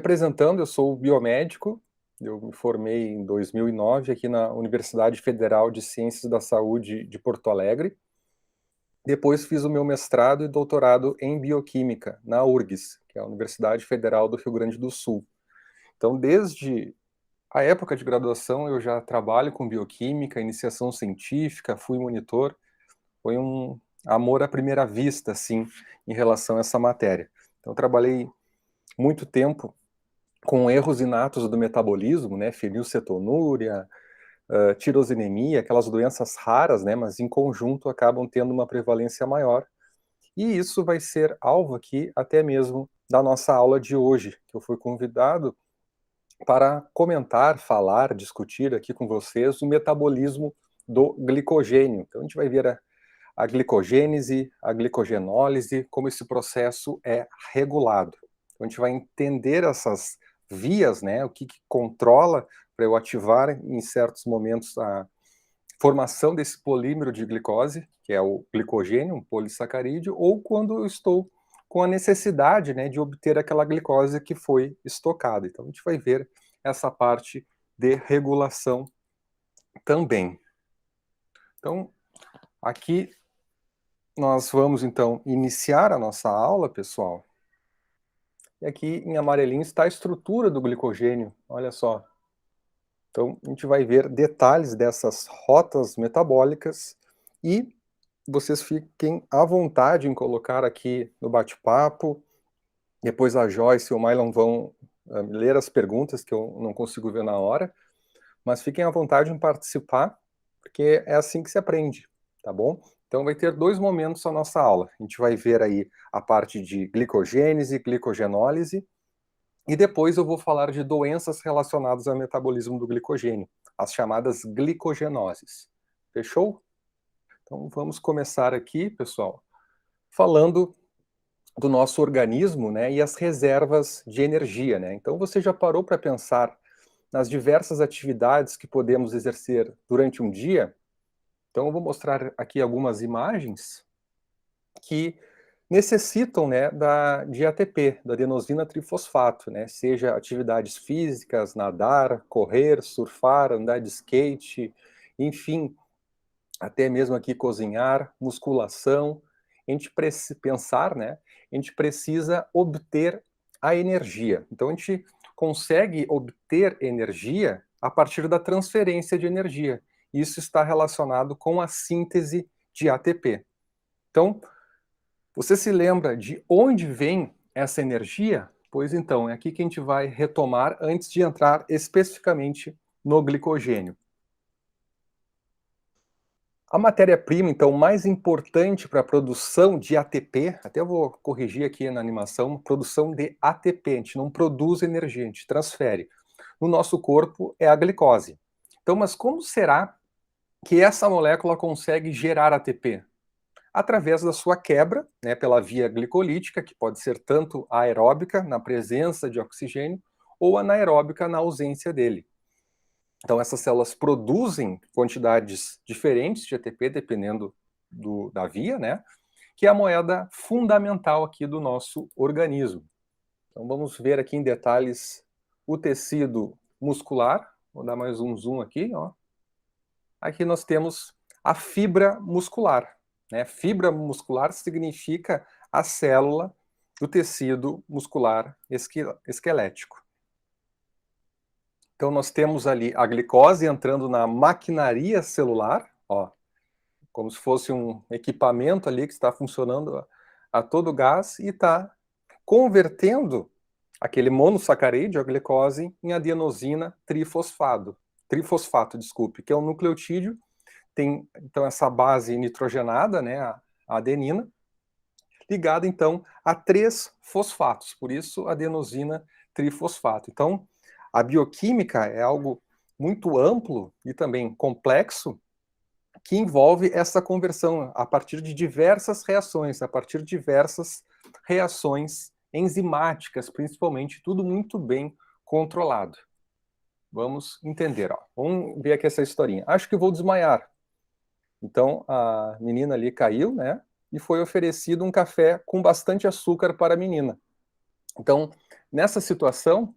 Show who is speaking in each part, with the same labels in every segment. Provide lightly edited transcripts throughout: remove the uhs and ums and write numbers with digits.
Speaker 1: Apresentando, eu sou biomédico, eu me formei em 2009 aqui na Universidade Federal de Ciências da Saúde de Porto Alegre. Depois fiz o meu mestrado e doutorado em bioquímica na URGS, que é a Universidade Federal do Rio Grande do Sul. Então, desde a época de graduação, eu já trabalho com bioquímica, iniciação científica, fui monitor. Foi um amor à primeira vista, assim, em relação a essa matéria. Então, trabalhei muito tempo com erros inatos do metabolismo, né, fenilcetonúria, tirosinemia, aquelas doenças raras, né, mas em conjunto acabam tendo uma prevalência maior. E isso vai ser alvo aqui até mesmo da nossa aula de hoje, que eu fui convidado para comentar, falar, discutir aqui com vocês o metabolismo do glicogênio. Então a gente vai ver a glicogênese, a glicogenólise, como esse processo é regulado. Então a gente vai entender essas vias, né, o que controla para eu ativar em certos momentos a formação desse polímero de glicose, que é o glicogênio, um polissacarídeo, ou quando eu estou com a necessidade, né, de obter aquela glicose que foi estocada. Então a gente vai ver essa parte de regulação também. Então, aqui nós vamos então iniciar a nossa aula, pessoal. E aqui em amarelinho está a estrutura do glicogênio, olha só. Então, a gente vai ver detalhes dessas rotas metabólicas e vocês fiquem à vontade em colocar aqui no bate-papo. Depois a Joyce e o Mylon vão ler as perguntas que eu não consigo ver na hora, mas fiquem à vontade em participar, porque é assim que se aprende, tá bom? Então vai ter dois momentos a nossa aula. A gente vai ver aí a parte de glicogênese, glicogenólise, e depois eu vou falar de doenças relacionadas ao metabolismo do glicogênio, as chamadas glicogenoses. Fechou? Então vamos começar aqui, pessoal, falando do nosso organismo, né, e as reservas de energia, né? Então você já parou para pensar nas diversas atividades que podemos exercer durante um dia? Então eu vou mostrar aqui algumas imagens que necessitam, né, de ATP, da adenosina trifosfato, né, seja atividades físicas, nadar, correr, surfar, andar de skate, enfim, até mesmo aqui cozinhar, musculação. A gente precisa pensar, né, a gente precisa obter a energia. Então a gente consegue obter energia a partir da transferência de energia. Isso está relacionado com a síntese de ATP. Então, você se lembra de onde vem essa energia? Pois então, é aqui que a gente vai retomar antes de entrar especificamente no glicogênio. A matéria-prima, então, mais importante para a produção de ATP, até eu vou corrigir aqui na animação, produção de ATP, a gente não produz energia, a gente transfere. No nosso corpo é a glicose. Então, mas como será que essa molécula consegue gerar ATP? Através da sua quebra, né, pela via glicolítica, que pode ser tanto aeróbica, na presença de oxigênio, ou anaeróbica, na ausência dele. Então, essas células produzem quantidades diferentes de ATP, dependendo da via, né, que é a moeda fundamental aqui do nosso organismo. Então, vamos ver aqui em detalhes o tecido muscular. Vou dar mais um zoom aqui, ó. Aqui nós temos a fibra muscular, né? Fibra muscular significa a célula do tecido muscular esquelético. Então nós temos ali a glicose entrando na maquinaria celular, ó, como se fosse um equipamento ali que está funcionando a todo gás e está convertendo aquele monossacarídeo, a glicose, em adenosina trifosfato, desculpe, que é um nucleotídeo. Tem então essa base nitrogenada, né, a adenina, ligada então a 3 fosfatos, por isso adenosina trifosfato. Então, a bioquímica é algo muito amplo e também complexo que envolve essa conversão a partir de diversas reações, a partir de diversas reações enzimáticas, principalmente, tudo muito bem controlado. Vamos entender, ó. Vamos ver aqui essa historinha. Acho que vou desmaiar. Então a menina ali caiu, né? E foi oferecido um café com bastante açúcar para a menina. Então Nessa situação,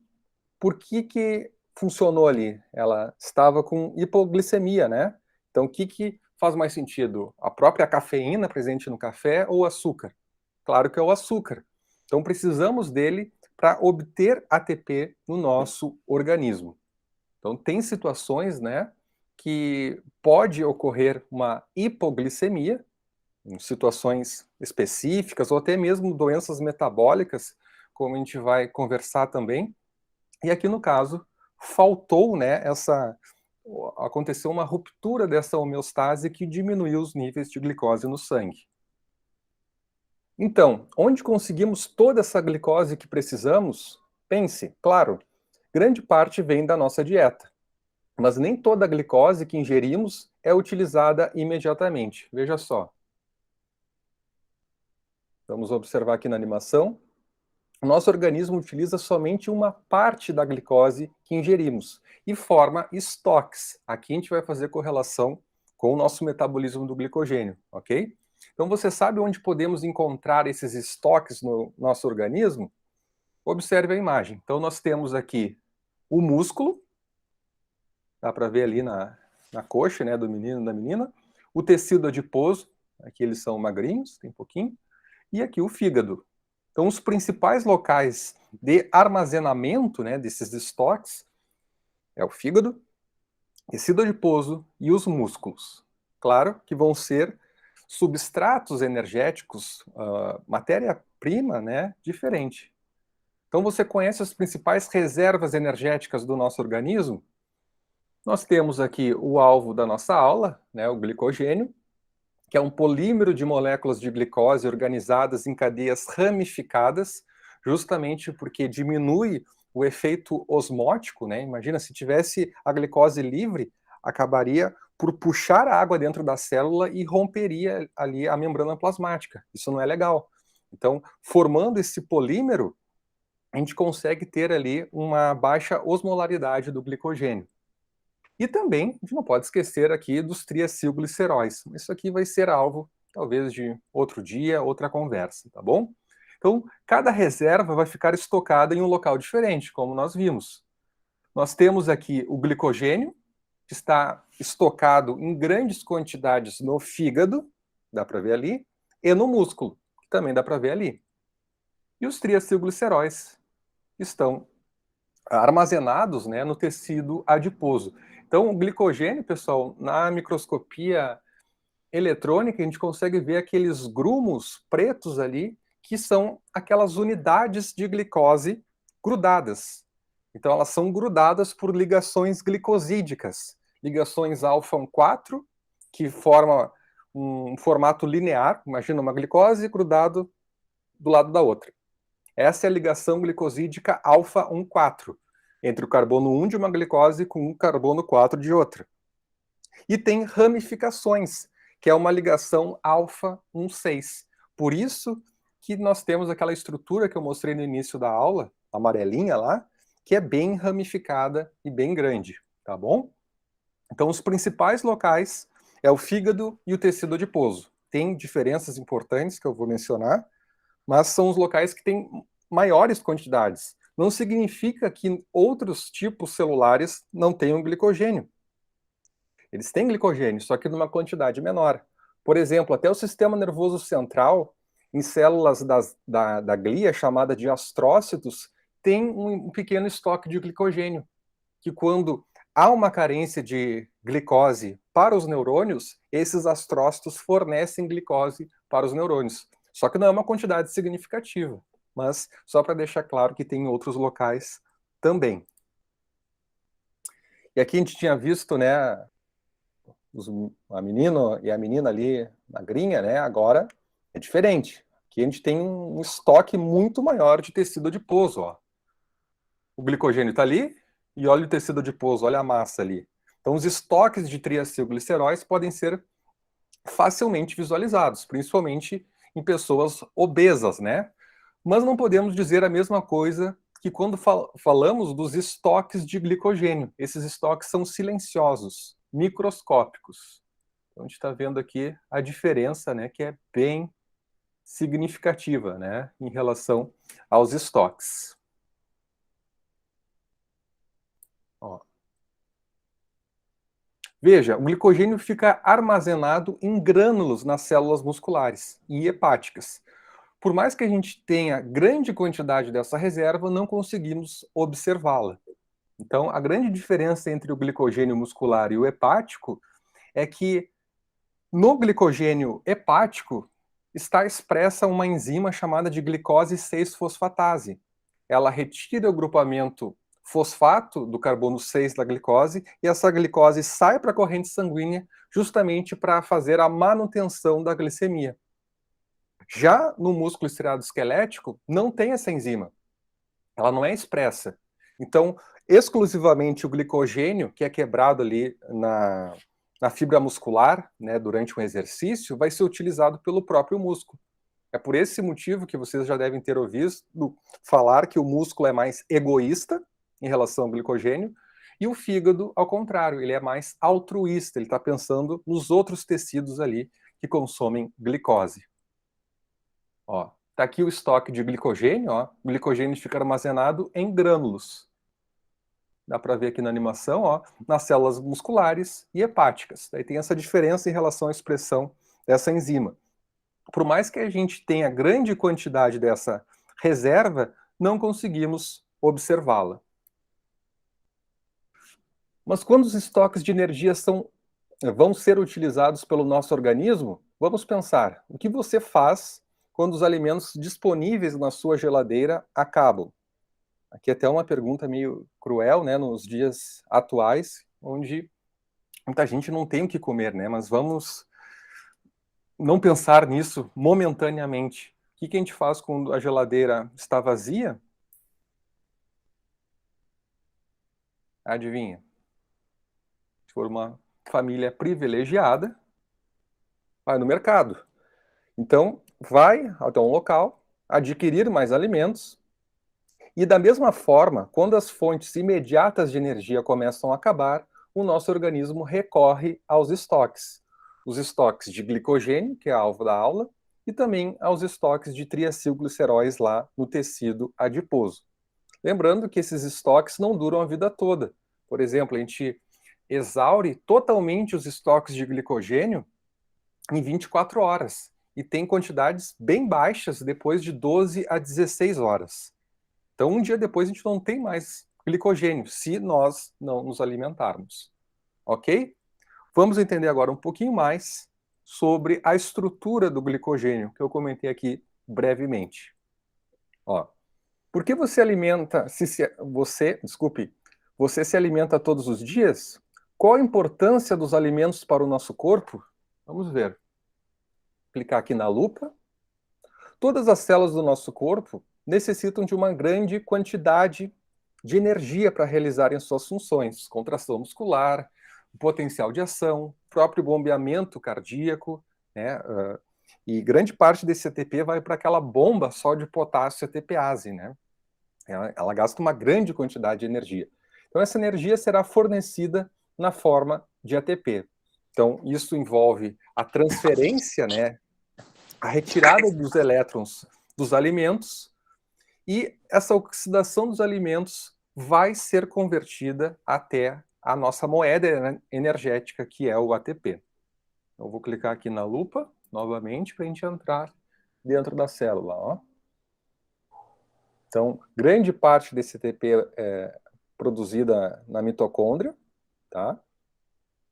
Speaker 1: por que funcionou ali? Ela estava com hipoglicemia, né? Então, o que faz mais sentido? A própria cafeína presente no café ou o açúcar? Claro que é o açúcar. Então, precisamos dele para obter ATP no nosso organismo. Então, tem situações, né, que pode ocorrer uma hipoglicemia, em situações específicas, ou até mesmo doenças metabólicas, como a gente vai conversar também. E aqui no caso, faltou, né, aconteceu uma ruptura dessa homeostase que diminuiu os níveis de glicose no sangue. Então, onde conseguimos toda essa glicose que precisamos? Pense, claro, grande parte vem da nossa dieta, mas nem toda a glicose que ingerimos é utilizada imediatamente. Veja só. Vamos observar aqui na animação. O nosso organismo utiliza somente uma parte da glicose que ingerimos e forma estoques. Aqui a gente vai fazer correlação com o nosso metabolismo do glicogênio, ok? Então você sabe onde podemos encontrar esses estoques no nosso organismo? Observe a imagem. Então nós temos aqui o músculo, dá para ver ali na coxa, né, do menino e da menina, o tecido adiposo, aqui eles são magrinhos, tem pouquinho, e aqui o fígado. Então, os principais locais de armazenamento, né, desses estoques é o fígado, tecido adiposo e os músculos. Claro que vão ser substratos energéticos, matéria-prima, né, diferente. Então, você conhece as principais reservas energéticas do nosso organismo? Nós temos aqui o alvo da nossa aula, né, o glicogênio, que é um polímero de moléculas de glicose organizadas em cadeias ramificadas, justamente porque diminui o efeito osmótico, né? Imagina se tivesse a glicose livre, acabaria por puxar a água dentro da célula e romperia ali a membrana plasmática. Isso não é legal. Então, formando esse polímero, a gente consegue ter ali uma baixa osmolaridade do glicogênio. E também, a gente não pode esquecer aqui dos triacilgliceróis. Isso aqui vai ser alvo, talvez, de outro dia, outra conversa, tá bom? Então, cada reserva vai ficar estocada em um local diferente, como nós vimos. Nós temos aqui o glicogênio, que está estocado em grandes quantidades no fígado, dá para ver ali, e no músculo, que também dá para ver ali. E os triacilgliceróis estão armazenados, né, no tecido adiposo. Então, o glicogênio, pessoal, na microscopia eletrônica, a gente consegue ver aqueles grumos pretos ali, que são aquelas unidades de glicose grudadas. Então, elas são grudadas por ligações glicosídicas, ligações alfa 4, que forma um formato linear, imagina uma glicose grudado do lado da outra. Essa é a ligação glicosídica alfa 1,4, entre o carbono 1 de uma glicose com o carbono 4 de outra. E tem ramificações, que é uma ligação alfa 1,6. Por isso que nós temos aquela estrutura que eu mostrei no início da aula, amarelinha lá, que é bem ramificada e bem grande, tá bom? Então, os principais locais é o fígado e o tecido adiposo. Tem diferenças importantes que eu vou mencionar, mas são os locais que têm maiores quantidades. Não significa que outros tipos celulares não tenham glicogênio. Eles têm glicogênio, só que numa quantidade menor. Por exemplo, até o sistema nervoso central, em células da glia, chamada de astrócitos, tem um pequeno estoque de glicogênio, que quando há uma carência de glicose para os neurônios, esses astrócitos fornecem glicose para os neurônios. Só que não é uma quantidade significativa, mas só para deixar claro que tem em outros locais também. E aqui a gente tinha visto, né, a menina e a menina ali, magrinha, né, agora é diferente. Aqui a gente tem um estoque muito maior de tecido adiposo, ó. O glicogênio está ali, e olha o tecido adiposo, olha a massa ali. Então, os estoques de triacilgliceróis podem ser facilmente visualizados, principalmente em pessoas obesas, né? Mas não podemos dizer a mesma coisa que quando falamos dos estoques de glicogênio. Esses estoques são silenciosos, microscópicos. Então, a gente está vendo aqui a diferença, né, que é bem significativa, né, em relação aos estoques. Ó. Veja, o glicogênio fica armazenado em grânulos nas células musculares e hepáticas. Por mais que a gente tenha grande quantidade dessa reserva, não conseguimos observá-la. Então, a grande diferença entre o glicogênio muscular e o hepático é que no glicogênio hepático está expressa uma enzima chamada de glicose 6-fosfatase. Ela retira o grupamento fosfato do carbono 6 da glicose e essa glicose sai para a corrente sanguínea justamente para fazer a manutenção da glicemia. Já no músculo estriado esquelético, não tem essa enzima. Ela não é expressa. Então, exclusivamente o glicogênio, que é quebrado ali na fibra muscular, né, durante um exercício, vai ser utilizado pelo próprio músculo. É por esse motivo que vocês já devem ter ouvido falar que o músculo é mais egoísta em relação ao glicogênio, e o fígado, ao contrário, ele é mais altruísta, ele está pensando nos outros tecidos ali que consomem glicose. Ó, tá aqui o estoque de glicogênio, ó. O glicogênio fica armazenado em grânulos. Dá para ver aqui na animação, ó, nas células musculares e hepáticas. Daí tem essa diferença em relação à expressão dessa enzima. Por mais que a gente tenha grande quantidade dessa reserva, não conseguimos observá-la. Mas quando os estoques de energia vão ser utilizados pelo nosso organismo, vamos pensar, o que você faz quando os alimentos disponíveis na sua geladeira acabam? Aqui até uma pergunta meio cruel, né, nos dias atuais, onde muita gente não tem o que comer, né, mas vamos não pensar nisso momentaneamente. O que a gente faz quando a geladeira está vazia? Adivinha? Se for uma família privilegiada, vai no mercado. Então, vai até um local, adquirir mais alimentos, e da mesma forma, quando as fontes imediatas de energia começam a acabar, o nosso organismo recorre aos estoques. Os estoques de glicogênio, que é alvo da aula, e também aos estoques de triacilgliceróis lá no tecido adiposo. Lembrando que esses estoques não duram a vida toda. Por exemplo, a gente exaure totalmente os estoques de glicogênio em 24 horas e tem quantidades bem baixas depois de 12 a 16 horas. Então, um dia depois, a gente não tem mais glicogênio, se nós não nos alimentarmos. Ok? Vamos entender agora um pouquinho mais sobre a estrutura do glicogênio, que eu comentei aqui brevemente. Ó, por que você você se alimenta todos os dias? Qual a importância dos alimentos para o nosso corpo? Vamos ver. Clicar aqui na lupa. Todas as células do nosso corpo necessitam de uma grande quantidade de energia para realizarem suas funções, contração muscular, potencial de ação, próprio bombeamento cardíaco, né? E grande parte desse ATP vai para aquela bomba só de potássio ATPase, né? Ela gasta uma grande quantidade de energia. Então essa energia será fornecida na forma de ATP. Então isso envolve a transferência, né? A retirada dos elétrons dos alimentos, e essa oxidação dos alimentos vai ser convertida até a nossa moeda energética, que é o ATP. Eu vou clicar aqui na lupa, novamente, para a gente entrar dentro da célula. Ó. Então, grande parte desse ATP é produzida na mitocôndria, tá?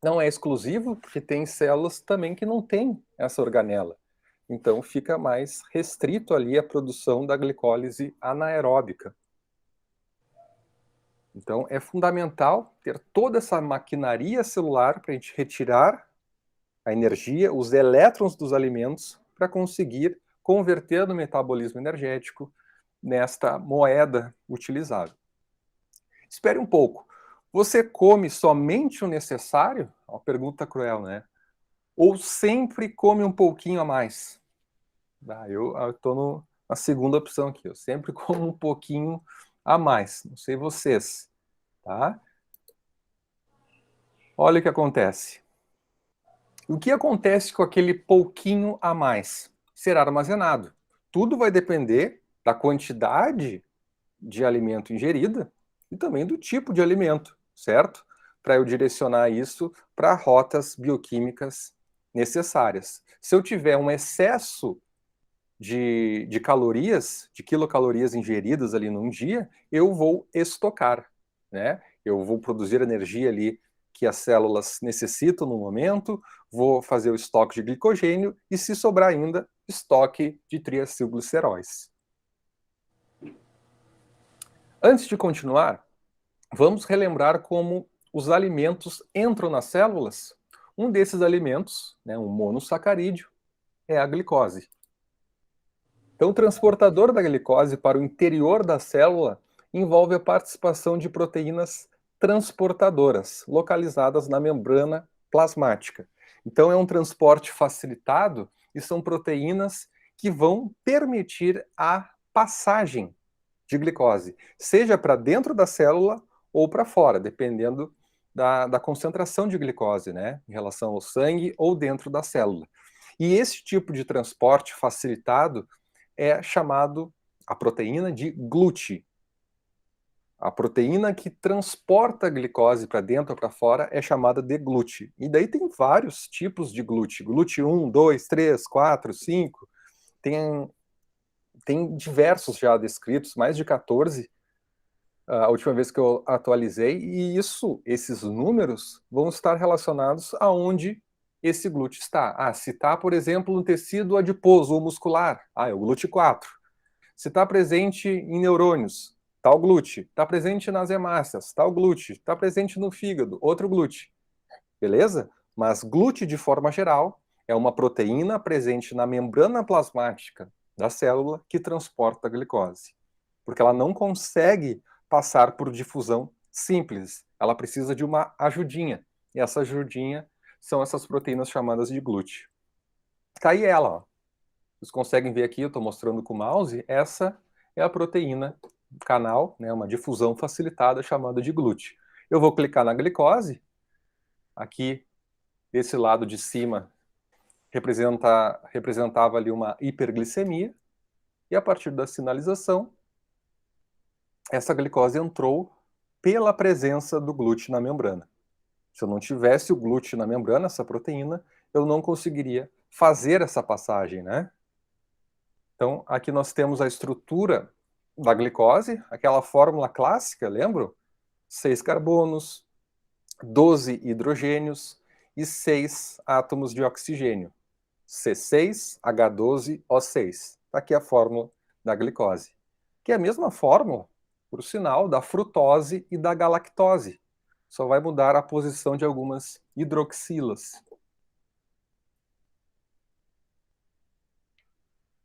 Speaker 1: Não é exclusivo, porque tem células também que não têm essa organela. Então, fica mais restrito ali a produção da glicólise anaeróbica. Então, é fundamental ter toda essa maquinaria celular para a gente retirar a energia, os elétrons dos alimentos, para conseguir converter no metabolismo energético nesta moeda utilizável. Espere um pouco. Você come somente o necessário? Uma pergunta cruel, né? Ou sempre come um pouquinho a mais? Eu estou na segunda opção aqui. Eu sempre como um pouquinho a mais. Não sei vocês, tá? Olha o que acontece. O que acontece com aquele pouquinho a mais? Será armazenado. Tudo vai depender da quantidade de alimento ingerida e também do tipo de alimento. certo? Para eu direcionar isso para rotas bioquímicas necessárias. Se eu tiver um excesso de calorias, de quilocalorias ingeridas ali num dia, eu vou estocar, né? Eu vou produzir energia ali que as células necessitam no momento, vou fazer o estoque de glicogênio e, se sobrar ainda, estoque de triacilgliceróis. Antes de continuar, vamos relembrar como os alimentos entram nas células. Um desses alimentos, né, um monossacarídeo, é a glicose. Então, o transportador da glicose para o interior da célula envolve a participação de proteínas transportadoras, localizadas na membrana plasmática. Então, é um transporte facilitado e são proteínas que vão permitir a passagem de glicose, seja para dentro da célula ou para fora, dependendo da concentração de glicose, né, em relação ao sangue ou dentro da célula. E esse tipo de transporte facilitado é chamado a proteína de GLUT. A proteína que transporta a glicose para dentro ou para fora é chamada de GLUT. E daí tem vários tipos de GLUT. GLUT 1, 2, 3, 4, 5. Tem diversos já descritos, mais de 14, a última vez que eu atualizei, e esses números vão estar relacionados aonde esse GLUT está. Se está, por exemplo, no tecido adiposo ou muscular, é o GLUT4. Se está presente em neurônios, tal GLUT. Está presente nas hemácias, tal GLUT. Está presente no fígado, outro GLUT. Beleza? Mas GLUT, de forma geral, é uma proteína presente na membrana plasmática da célula que transporta a glicose. Porque ela não consegue passar por difusão simples. Ela precisa de uma ajudinha. E essa ajudinha são essas proteínas chamadas de GLUT. Está aí ela, ó. Vocês conseguem ver aqui, eu estou mostrando com o mouse, essa é a proteína canal, né, uma difusão facilitada chamada de GLUT. Eu vou clicar na glicose, aqui, esse lado de cima representava ali uma hiperglicemia, e a partir da sinalização, essa glicose entrou pela presença do GLUT na membrana. Se eu não tivesse o GLUT na membrana, essa proteína, eu não conseguiria fazer essa passagem, né? Então, aqui nós temos a estrutura da glicose, aquela fórmula clássica, lembram? 6 carbonos, 12 hidrogênios e 6 átomos de oxigênio. C6H12O6. Aqui é a fórmula da glicose. Que é a mesma fórmula, por sinal, da frutose e da galactose. Só vai mudar a posição de algumas hidroxilas.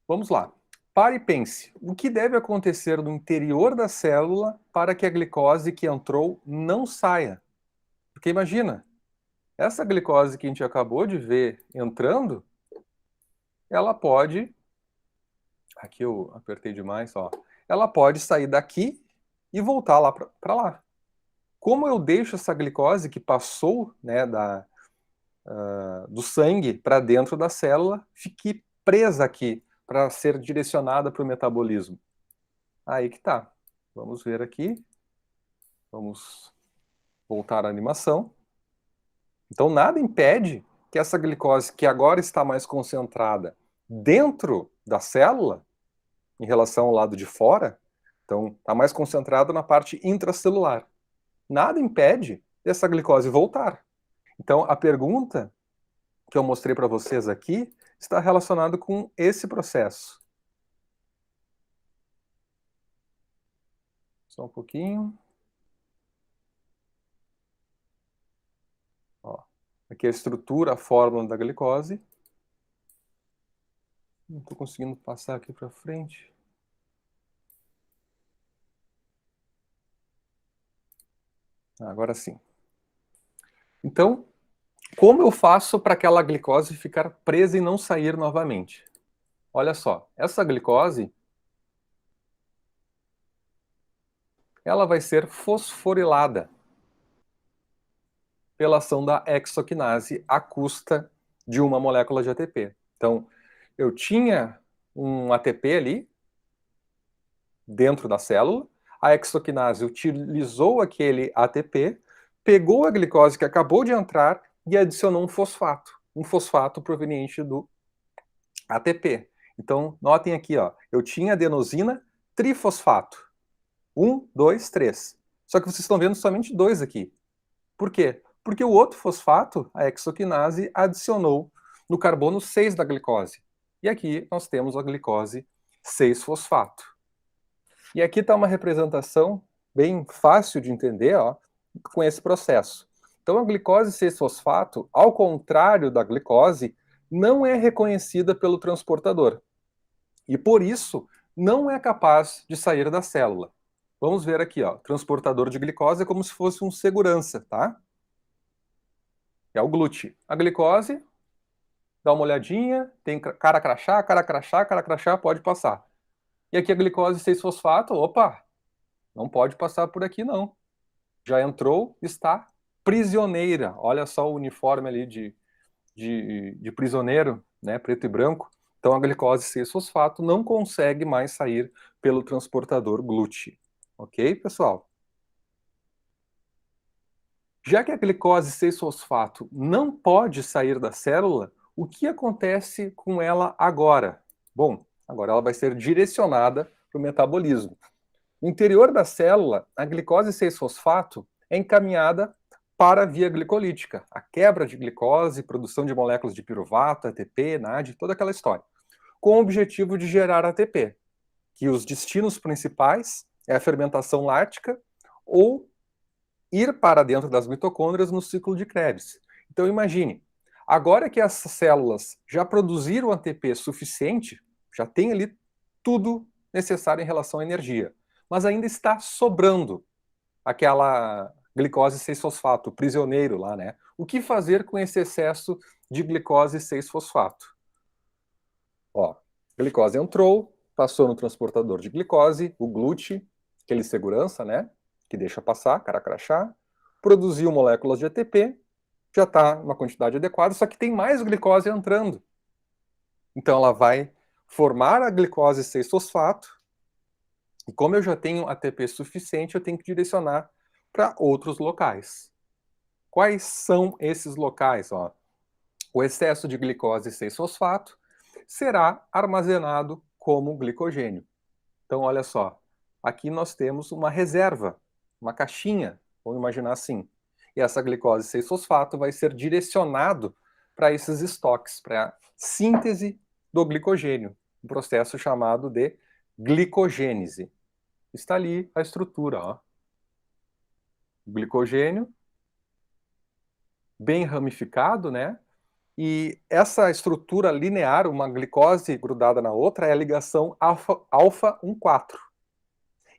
Speaker 1: Vamos lá. Pare e pense. O que deve acontecer no interior da célula para que a glicose que entrou não saia? Porque imagina, essa glicose que a gente acabou de ver entrando, ela pode... Aqui eu apertei demais, ó. Ela pode sair daqui e voltar lá para lá. Como eu deixo essa glicose que passou, né, do sangue para dentro da célula, fique presa aqui para ser direcionada para o metabolismo? Aí que tá. Vamos ver aqui. Vamos voltar à animação. Então, nada impede que essa glicose, que agora está mais concentrada dentro da célula, em relação ao lado de fora, então está mais concentrada na parte intracelular. Nada impede dessa glicose voltar. Então, a pergunta que eu mostrei para vocês aqui está relacionada com esse processo. Só um pouquinho. Ó, aqui a estrutura, a fórmula da glicose. Não estou conseguindo passar aqui para frente. Agora sim. Então, como eu faço para aquela glicose ficar presa e não sair novamente? Olha só, essa glicose, ela vai ser fosforilada pela ação da hexoquinase à custa de uma molécula de ATP. Então, eu tinha um ATP ali dentro da célula, a hexoquinase utilizou aquele ATP pegou a glicose que acabou de entrar e adicionou um fosfato proveniente do ATP. Então, notem aqui, ó, eu tinha adenosina trifosfato. 1, 2, 3. Só que vocês estão vendo somente 2 aqui. Por quê? Porque o outro fosfato, a hexoquinase, adicionou no carbono 6 da glicose. E aqui nós temos a glicose 6-fosfato. E aqui está uma representação bem fácil de entender, ó, com esse processo. Então a glicose 6-fosfato, ao contrário da glicose, não é reconhecida pelo transportador. E por isso não é capaz de sair da célula. Vamos ver aqui, ó, transportador de glicose é como se fosse um segurança, tá? É o glúten. A glicose, dá uma olhadinha, tem cara crachá, cara crachá, cara crachá, pode passar. E aqui a glicose 6-fosfato, opa, não pode passar por aqui não. Já entrou, está prisioneira. Olha só o uniforme ali de prisioneiro, né, preto e branco. Então a glicose 6-fosfato não consegue mais sair pelo transportador glúten. Ok, pessoal? Já que a glicose 6-fosfato não pode sair da célula, o que acontece com ela agora? Bom, agora ela vai ser direcionada para o metabolismo. No interior da célula, a glicose 6-fosfato é encaminhada para a via glicolítica, a quebra de glicose, produção de moléculas de piruvato, ATP, NAD, toda aquela história, com o objetivo de gerar ATP, que os destinos principais é a fermentação láctica ou ir para dentro das mitocôndrias no ciclo de Krebs. Então imagine, agora que essas células já produziram ATP suficiente, já tem ali tudo necessário em relação à energia, mas ainda está sobrando aquela glicose 6-fosfato, prisioneiro lá, né? O que fazer com esse excesso de glicose 6-fosfato? Ó, glicose entrou, passou no transportador de glicose, o glúten, aquele segurança, né? Que deixa passar, cara crachá, produziu moléculas de ATP, já está uma quantidade adequada, só que tem mais glicose entrando. Então ela vai formar a glicose 6-fosfato, e como eu já tenho ATP suficiente, eu tenho que direcionar para outros locais. Quais são esses locais? Ó, o excesso de glicose 6-fosfato será armazenado como glicogênio. Então, olha só, aqui nós temos uma reserva, uma caixinha, vamos imaginar assim. E essa glicose 6-fosfato vai ser direcionado para esses estoques, para a síntese do glicogênio, um processo chamado de glicogênese. Está ali a estrutura, ó. Glicogênio, bem ramificado, né? E essa estrutura linear, uma glicose grudada na outra, é a ligação alfa 1,4.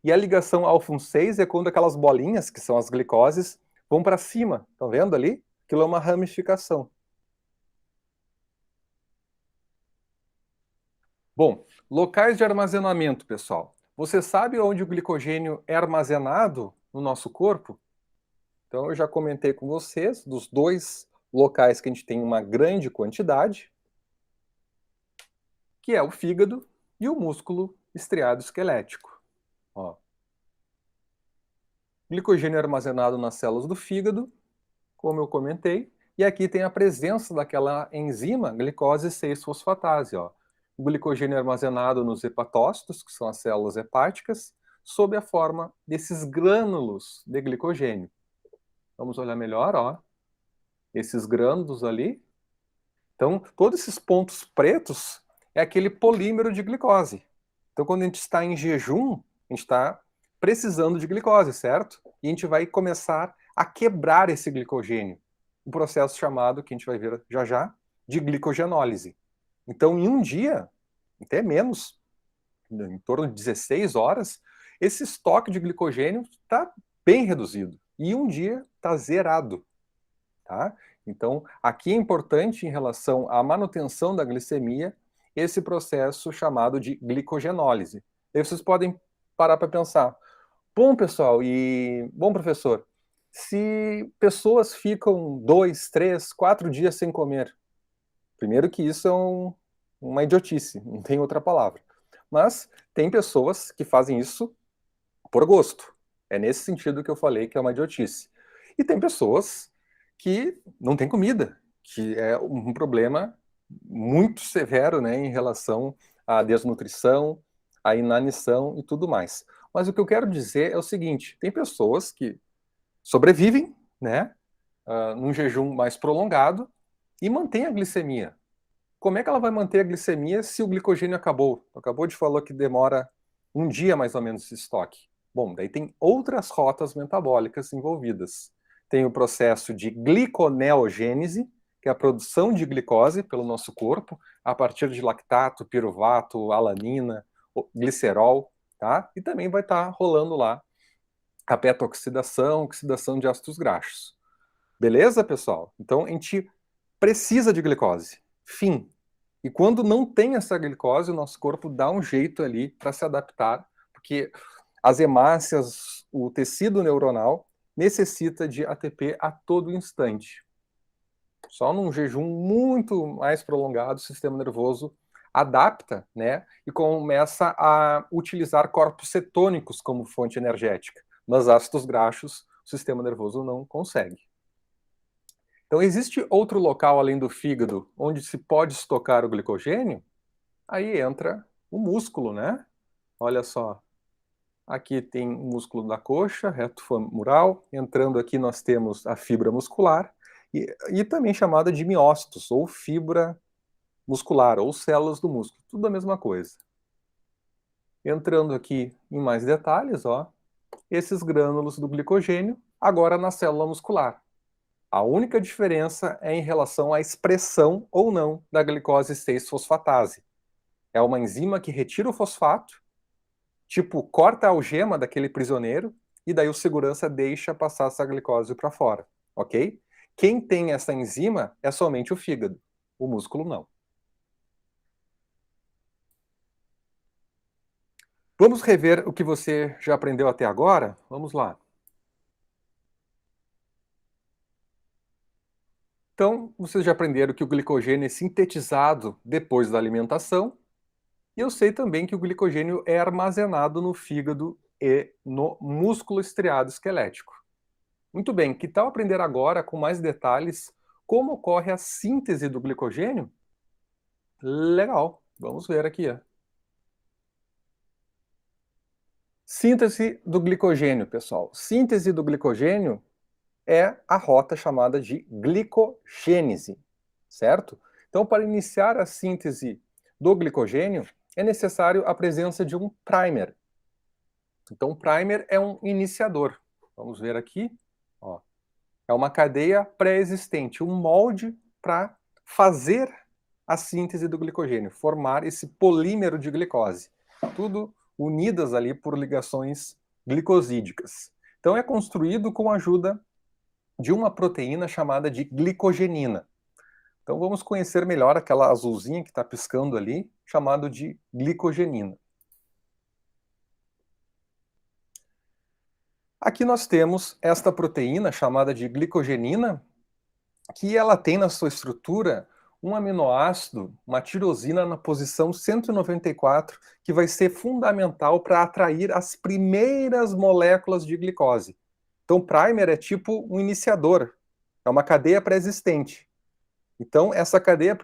Speaker 1: E a ligação alfa 1,6 é quando aquelas bolinhas, que são as glicoses, vão para cima. Estão vendo ali? Aquilo é uma ramificação. Bom, locais de armazenamento, pessoal. Você sabe onde o glicogênio é armazenado no nosso corpo? Então, eu já comentei com vocês dos dois locais que a gente tem uma grande quantidade, que é o fígado e o músculo estriado esquelético. Ó. Glicogênio é armazenado nas células do fígado, como eu comentei, e aqui tem a presença daquela enzima glicose 6-fosfatase. Ó. O glicogênio é armazenado nos hepatócitos, que são as células hepáticas, sob a forma desses grânulos de glicogênio. Vamos olhar melhor, ó. Esses grânulos ali. Então, todos esses pontos pretos é aquele polímero de glicose. Então, quando a gente está em jejum, a gente está precisando de glicose, certo? E a gente vai começar a quebrar esse glicogênio. Um processo chamado, que a gente vai ver já já, de glicogenólise. Então, em um dia, até menos, em torno de 16 horas, esse estoque de glicogênio está bem reduzido. E um dia está zerado. Tá? Então, aqui é importante em relação à manutenção da glicemia, esse processo chamado de glicogenólise. E vocês podem parar para pensar, bom, pessoal, bom, professor, se pessoas ficam 2, 3, 4 dias sem comer, primeiro que isso é uma idiotice, não tem outra palavra. Mas tem pessoas que fazem isso por gosto. É nesse sentido que eu falei que é uma idiotice. E tem pessoas que não têm comida, que é um problema muito severo, né, em relação à desnutrição, à inanição e tudo mais. Mas o que eu quero dizer é o seguinte: tem pessoas que sobrevivem, né, num jejum mais prolongado e mantêm a glicemia. Como é que ela vai manter a glicemia se o glicogênio acabou? Acabou de falar que demora um dia mais ou menos esse estoque. Bom, daí tem outras rotas metabólicas envolvidas. Tem o processo de gliconeogênese, que é a produção de glicose pelo nosso corpo, a partir de lactato, piruvato, alanina, glicerol, tá? E também vai estar rolando lá a beta-oxidação, oxidação de ácidos graxos. Beleza, pessoal? Então a gente precisa de glicose. Fim. E quando não tem essa glicose, o nosso corpo dá um jeito ali para se adaptar, porque as hemácias, o tecido neuronal, necessita de ATP a todo instante. Só num jejum muito mais prolongado, o sistema nervoso adapta, né, e começa a utilizar corpos cetônicos como fonte energética. Mas ácidos graxos, o sistema nervoso não consegue. Então, existe outro local além do fígado onde se pode estocar o glicogênio? Aí entra o músculo, né? Olha só, aqui tem o músculo da coxa, reto femoral. Entrando aqui nós temos a fibra muscular e também chamada de miócitos, ou fibra muscular, ou células do músculo. Tudo a mesma coisa. Entrando aqui em mais detalhes, ó, esses grânulos do glicogênio agora na célula muscular. A única diferença é em relação à expressão ou não da glicose 6-fosfatase. É uma enzima que retira o fosfato, tipo, corta a algema daquele prisioneiro, e daí o segurança deixa passar essa glicose para fora, ok? Quem tem essa enzima é somente o fígado, o músculo não. Vamos rever o que você já aprendeu até agora? Vamos lá. Então, vocês já aprenderam que o glicogênio é sintetizado depois da alimentação, e eu sei também que o glicogênio é armazenado no fígado e no músculo estriado esquelético. Muito bem, que tal aprender agora com mais detalhes como ocorre a síntese do glicogênio? Legal, vamos ver aqui. Ó. Síntese do glicogênio, pessoal. Síntese do glicogênio é a rota chamada de glicogênese, certo? Então, para iniciar a síntese do glicogênio, é necessário a presença de um primer. Então, o primer é um iniciador. Vamos ver aqui. Ó. É uma cadeia pré-existente, um molde para fazer a síntese do glicogênio, formar esse polímero de glicose. Tudo unidas ali por ligações glicosídicas. Então, é construído com a ajuda de uma proteína chamada de glicogenina. Então vamos conhecer melhor aquela azulzinha que está piscando ali, chamado de glicogenina. Aqui nós temos esta proteína chamada de glicogenina, que ela tem na sua estrutura um aminoácido, uma tirosina na posição 194, que vai ser fundamental para atrair as primeiras moléculas de glicose. Então, primer é tipo um iniciador, é uma cadeia pré-existente. Então, essa cadeia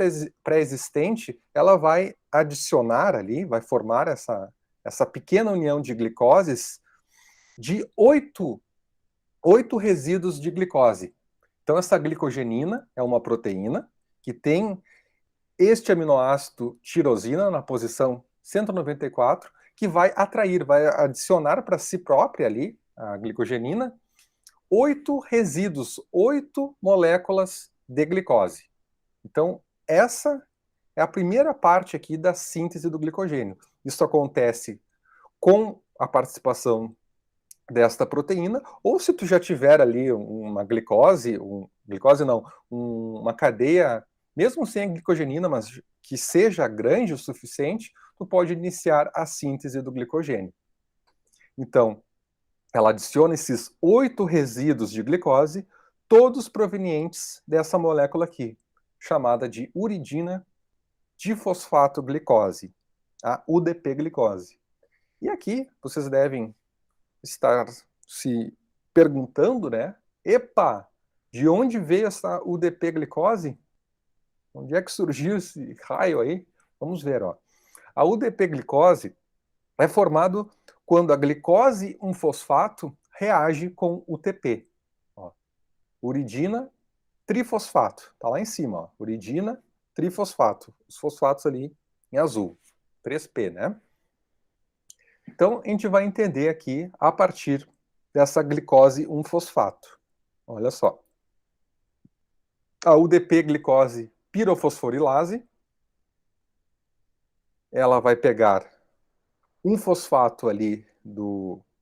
Speaker 1: pré-existente, ela vai adicionar ali, vai formar essa pequena união de glicoses de oito resíduos de glicose. Então, essa glicogenina é uma proteína que tem este aminoácido tirosina na posição 194, que vai atrair, vai adicionar para si própria ali, a glicogenina, 8 resíduos, 8 moléculas de glicose. Então, essa é a primeira parte aqui da síntese do glicogênio. Isso acontece com a participação desta proteína, ou se tu já tiver ali uma glicose, uma cadeia, mesmo sem a glicogenina, mas que seja grande o suficiente, tu pode iniciar a síntese do glicogênio. Então, ela adiciona esses 8 resíduos de glicose, todos provenientes dessa molécula aqui, chamada de uridina difosfato glicose, a UDP-glicose. E aqui vocês devem estar se perguntando, né? Epa! De onde veio essa UDP-glicose? Onde é que surgiu esse raio aí? Vamos ver, ó. A UDP-glicose é formado quando a glicose 1-fosfato reage com UTP. Ó. Uridina trifosfato. Tá lá em cima, ó. Uridina trifosfato. Os fosfatos ali em azul. 3P, né? Então, a gente vai entender aqui a partir dessa glicose 1-fosfato. Olha só. A UDP-glicose pirofosforilase, ela vai pegar um fosfato ali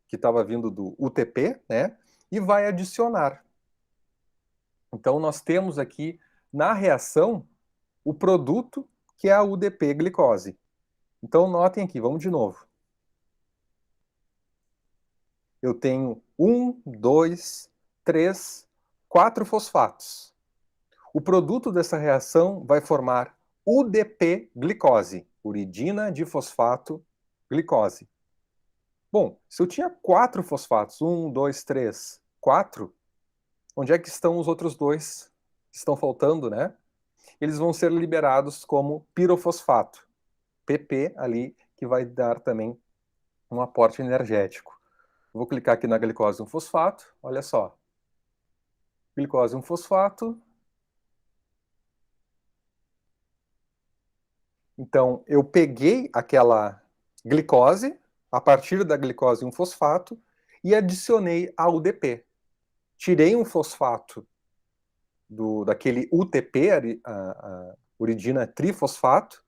Speaker 1: que estava vindo do UTP, né? E vai adicionar. Então, nós temos aqui na reação o produto que é a UDP-glicose. Então, notem aqui, vamos de novo. Eu tenho 1, 2, 3, 4 fosfatos. O produto dessa reação vai formar UDP-glicose, uridina difosfato glicose. Bom, se eu tinha 4 fosfatos, 1, 2, 3, 4, onde é que estão os outros dois que estão faltando, né? Eles vão ser liberados como pirofosfato, PP ali, que vai dar também um aporte energético. Vou clicar aqui na glicose 1-fosfato, olha só. Glicose 1-fosfato. Então, eu peguei aquela glicose, a partir da glicose 1-fosfato, e adicionei a UDP. Tirei um fosfato daquele UTP, a uridina trifosfato,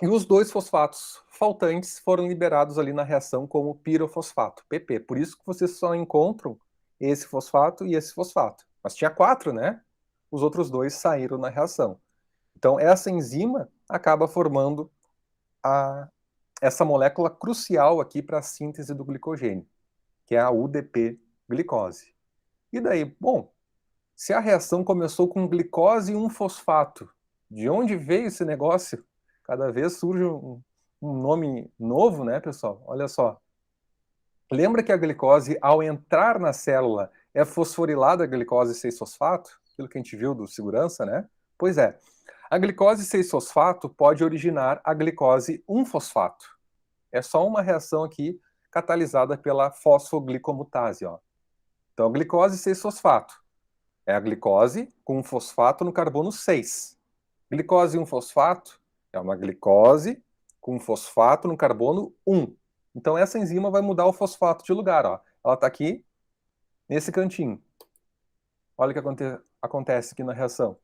Speaker 1: e os 2 fosfatos faltantes foram liberados ali na reação como pirofosfato, PP. Por isso que vocês só encontram esse fosfato e esse fosfato. Mas tinha 4, né? Os outros 2 saíram na reação. Então, essa enzima acaba formando essa molécula crucial aqui para a síntese do glicogênio, que é a UDP-glicose. E daí, bom, se a reação começou com glicose e 1-fosfato, de onde veio esse negócio? Cada vez surge um nome novo, né, pessoal? Olha só. Lembra que a glicose, ao entrar na célula, é fosforilada a glicose 6-fosfato? Aquilo que a gente viu do segurança, né? Pois é. A glicose 6-fosfato pode originar a glicose 1-fosfato. É só uma reação aqui catalisada pela fosfoglicomutase, ó. Então, a glicose 6-fosfato é a glicose com um fosfato no carbono 6. Glicose 1-fosfato é uma glicose com um fosfato no carbono 1. Então, essa enzima vai mudar o fosfato de lugar, ó. Ela está aqui nesse cantinho. Olha o que acontece aqui na reação.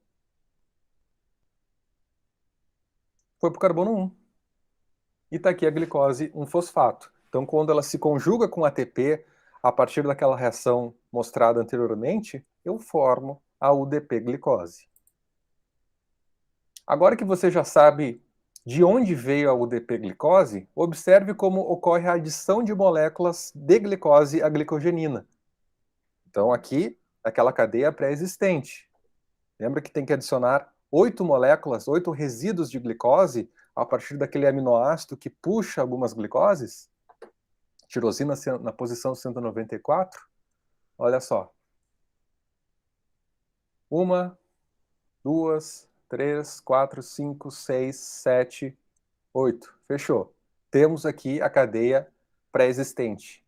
Speaker 1: Foi para o carbono 1. E está aqui a glicose 1-fosfato. Então, quando ela se conjuga com ATP, a partir daquela reação mostrada anteriormente, eu formo a UDP-glicose. Agora que você já sabe de onde veio a UDP-glicose, observe como ocorre a adição de moléculas de glicose à glicogenina. Então, aqui, aquela cadeia pré-existente. Lembra que tem que adicionar 8 moléculas, 8 resíduos de glicose a partir daquele aminoácido que puxa algumas glicoses? Tirosina na posição 194. Olha só. 1, 2, 3, 4, 5, 6, 7, 8. Fechou. Temos aqui a cadeia pré-existente.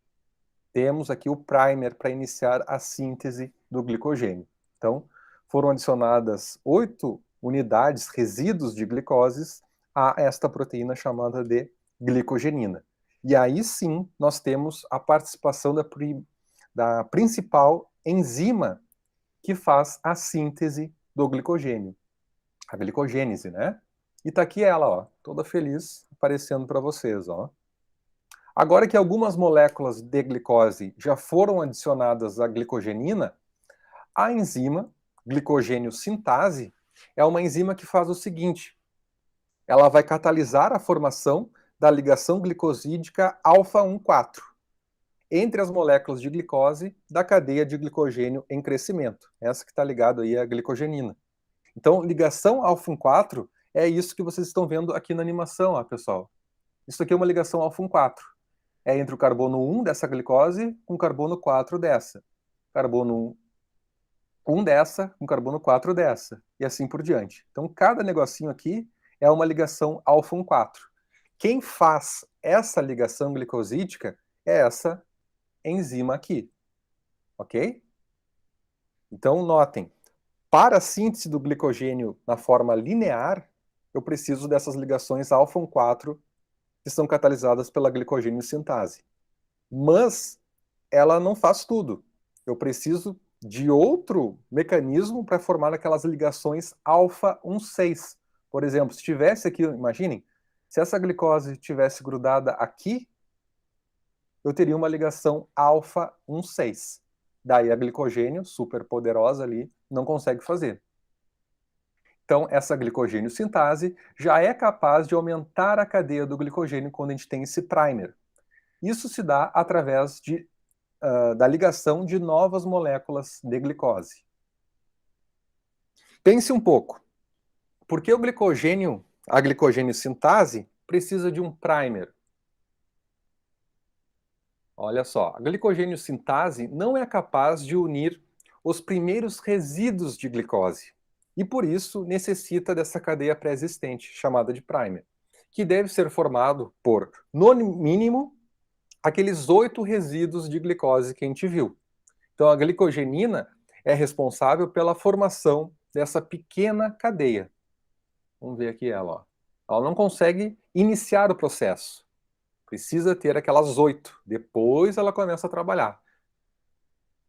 Speaker 1: Temos aqui o primer para iniciar a síntese do glicogênio. Então, foram adicionadas 8 unidades, resíduos de glicoses, a esta proteína chamada de glicogenina. E aí sim, nós temos a participação da principal enzima que faz a síntese do glicogênio, a glicogênese, né? E tá aqui ela, ó, toda feliz, aparecendo para vocês, ó. Agora que algumas moléculas de glicose já foram adicionadas à glicogenina, a enzima glicogênio sintase é uma enzima que faz o seguinte: ela vai catalisar a formação da ligação glicosídica alfa-1,4 entre as moléculas de glicose da cadeia de glicogênio em crescimento, essa que está ligada aí à glicogenina. Então, ligação alfa-1,4 é isso que vocês estão vendo aqui na animação, ó, pessoal. Isso aqui é uma ligação alfa-1,4. É entre o carbono 1 dessa glicose com o carbono 4 dessa. Carbono um dessa, um carbono 4 dessa, e assim por diante. Então, cada negocinho aqui é uma ligação alfa 4. Quem faz essa ligação glicosídica é essa enzima aqui, ok? Então, notem, para a síntese do glicogênio na forma linear, eu preciso dessas ligações alfa 4 que são catalisadas pela glicogênio sintase. Mas ela não faz tudo. Eu preciso de outro mecanismo para formar aquelas ligações alfa 6. Por exemplo, se tivesse aqui, imaginem, se essa glicose tivesse grudada aqui, eu teria uma ligação alfa 6. Daí a glicogênio, super poderosa ali, não consegue fazer. Então, essa glicogênio sintase já é capaz de aumentar a cadeia do glicogênio quando a gente tem esse primer. Isso se dá através da ligação de novas moléculas de glicose. Pense um pouco. Por que a glicogênio sintase, precisa de um primer? Olha só, a glicogênio sintase não é capaz de unir os primeiros resíduos de glicose e, por isso, necessita dessa cadeia pré-existente, chamada de primer, que deve ser formado por, no mínimo, aqueles 8 resíduos de glicose que a gente viu. Então, a glicogenina é responsável pela formação dessa pequena cadeia. Vamos ver aqui ela. Ó. Ela não consegue iniciar o processo. Precisa ter aquelas 8. Depois ela começa a trabalhar.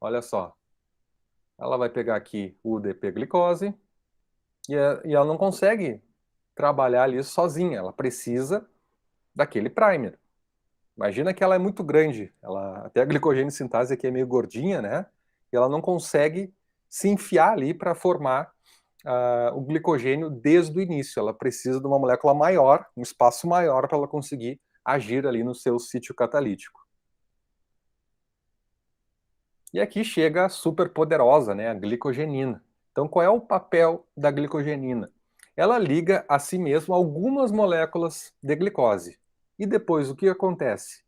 Speaker 1: Olha só. Ela vai pegar aqui o UDP-glicose e ela não consegue trabalhar ali sozinha. Ela precisa daquele primer. Imagina que ela é muito grande. Até a glicogênio sintase aqui é meio gordinha, né? E ela não consegue se enfiar ali para formar o glicogênio desde o início. Ela precisa de uma molécula maior, um espaço maior para ela conseguir agir ali no seu sítio catalítico. E aqui chega a superpoderosa, né, a glicogenina. Então, qual é o papel da glicogenina? Ela liga a si mesma algumas moléculas de glicose. E depois, o que acontece?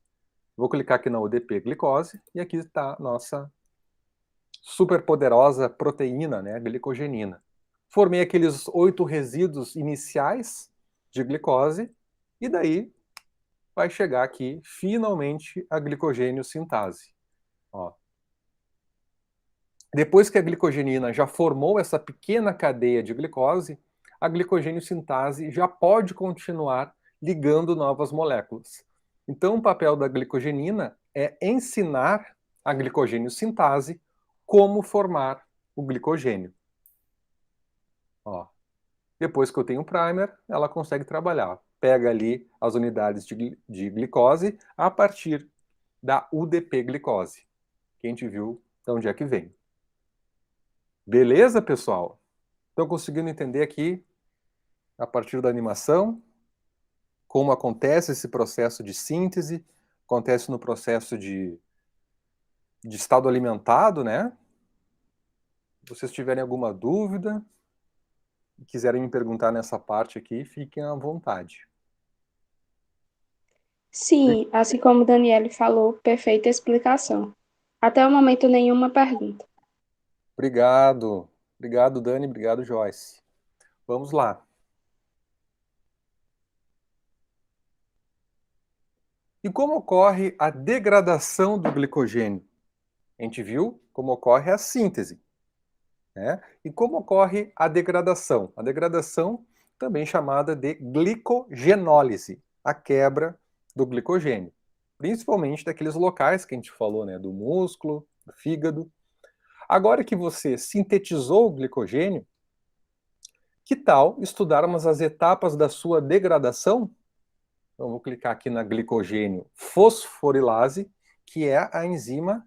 Speaker 1: Vou clicar aqui na UDP-glicose e aqui está a nossa superpoderosa proteína, né, a glicogenina. Formei aqueles 8 resíduos iniciais de glicose e daí vai chegar aqui, finalmente, a glicogênio sintase. Ó. Depois que a glicogenina já formou essa pequena cadeia de glicose, a glicogênio sintase já pode continuar ligando novas moléculas. Então, o papel da glicogenina é ensinar a glicogênio sintase como formar o glicogênio. Ó. Depois que eu tenho o primer, ela consegue trabalhar. Pega ali as unidades de glicose a partir da UDP-glicose, que a gente viu de onde é que vem. Beleza, pessoal? Estão conseguindo entender aqui, a partir da animação, como acontece esse processo de síntese, acontece no processo de estado alimentado, né? Se vocês tiverem alguma dúvida e quiserem me perguntar nessa parte aqui, fiquem à vontade.
Speaker 2: Sim, assim como o Daniele falou, perfeita explicação. Até o momento, nenhuma pergunta.
Speaker 1: Obrigado. Obrigado, Dani. Obrigado, Joyce. Vamos lá. E como ocorre a degradação do glicogênio? A gente viu como ocorre a síntese. Né? E como ocorre a degradação? A degradação, também chamada de glicogenólise, a quebra do glicogênio. Principalmente daqueles locais que a gente falou, né? Do músculo, do fígado. Agora que você sintetizou o glicogênio, que tal estudarmos as etapas da sua degradação? Então, vou clicar aqui na glicogênio fosforilase, que é a enzima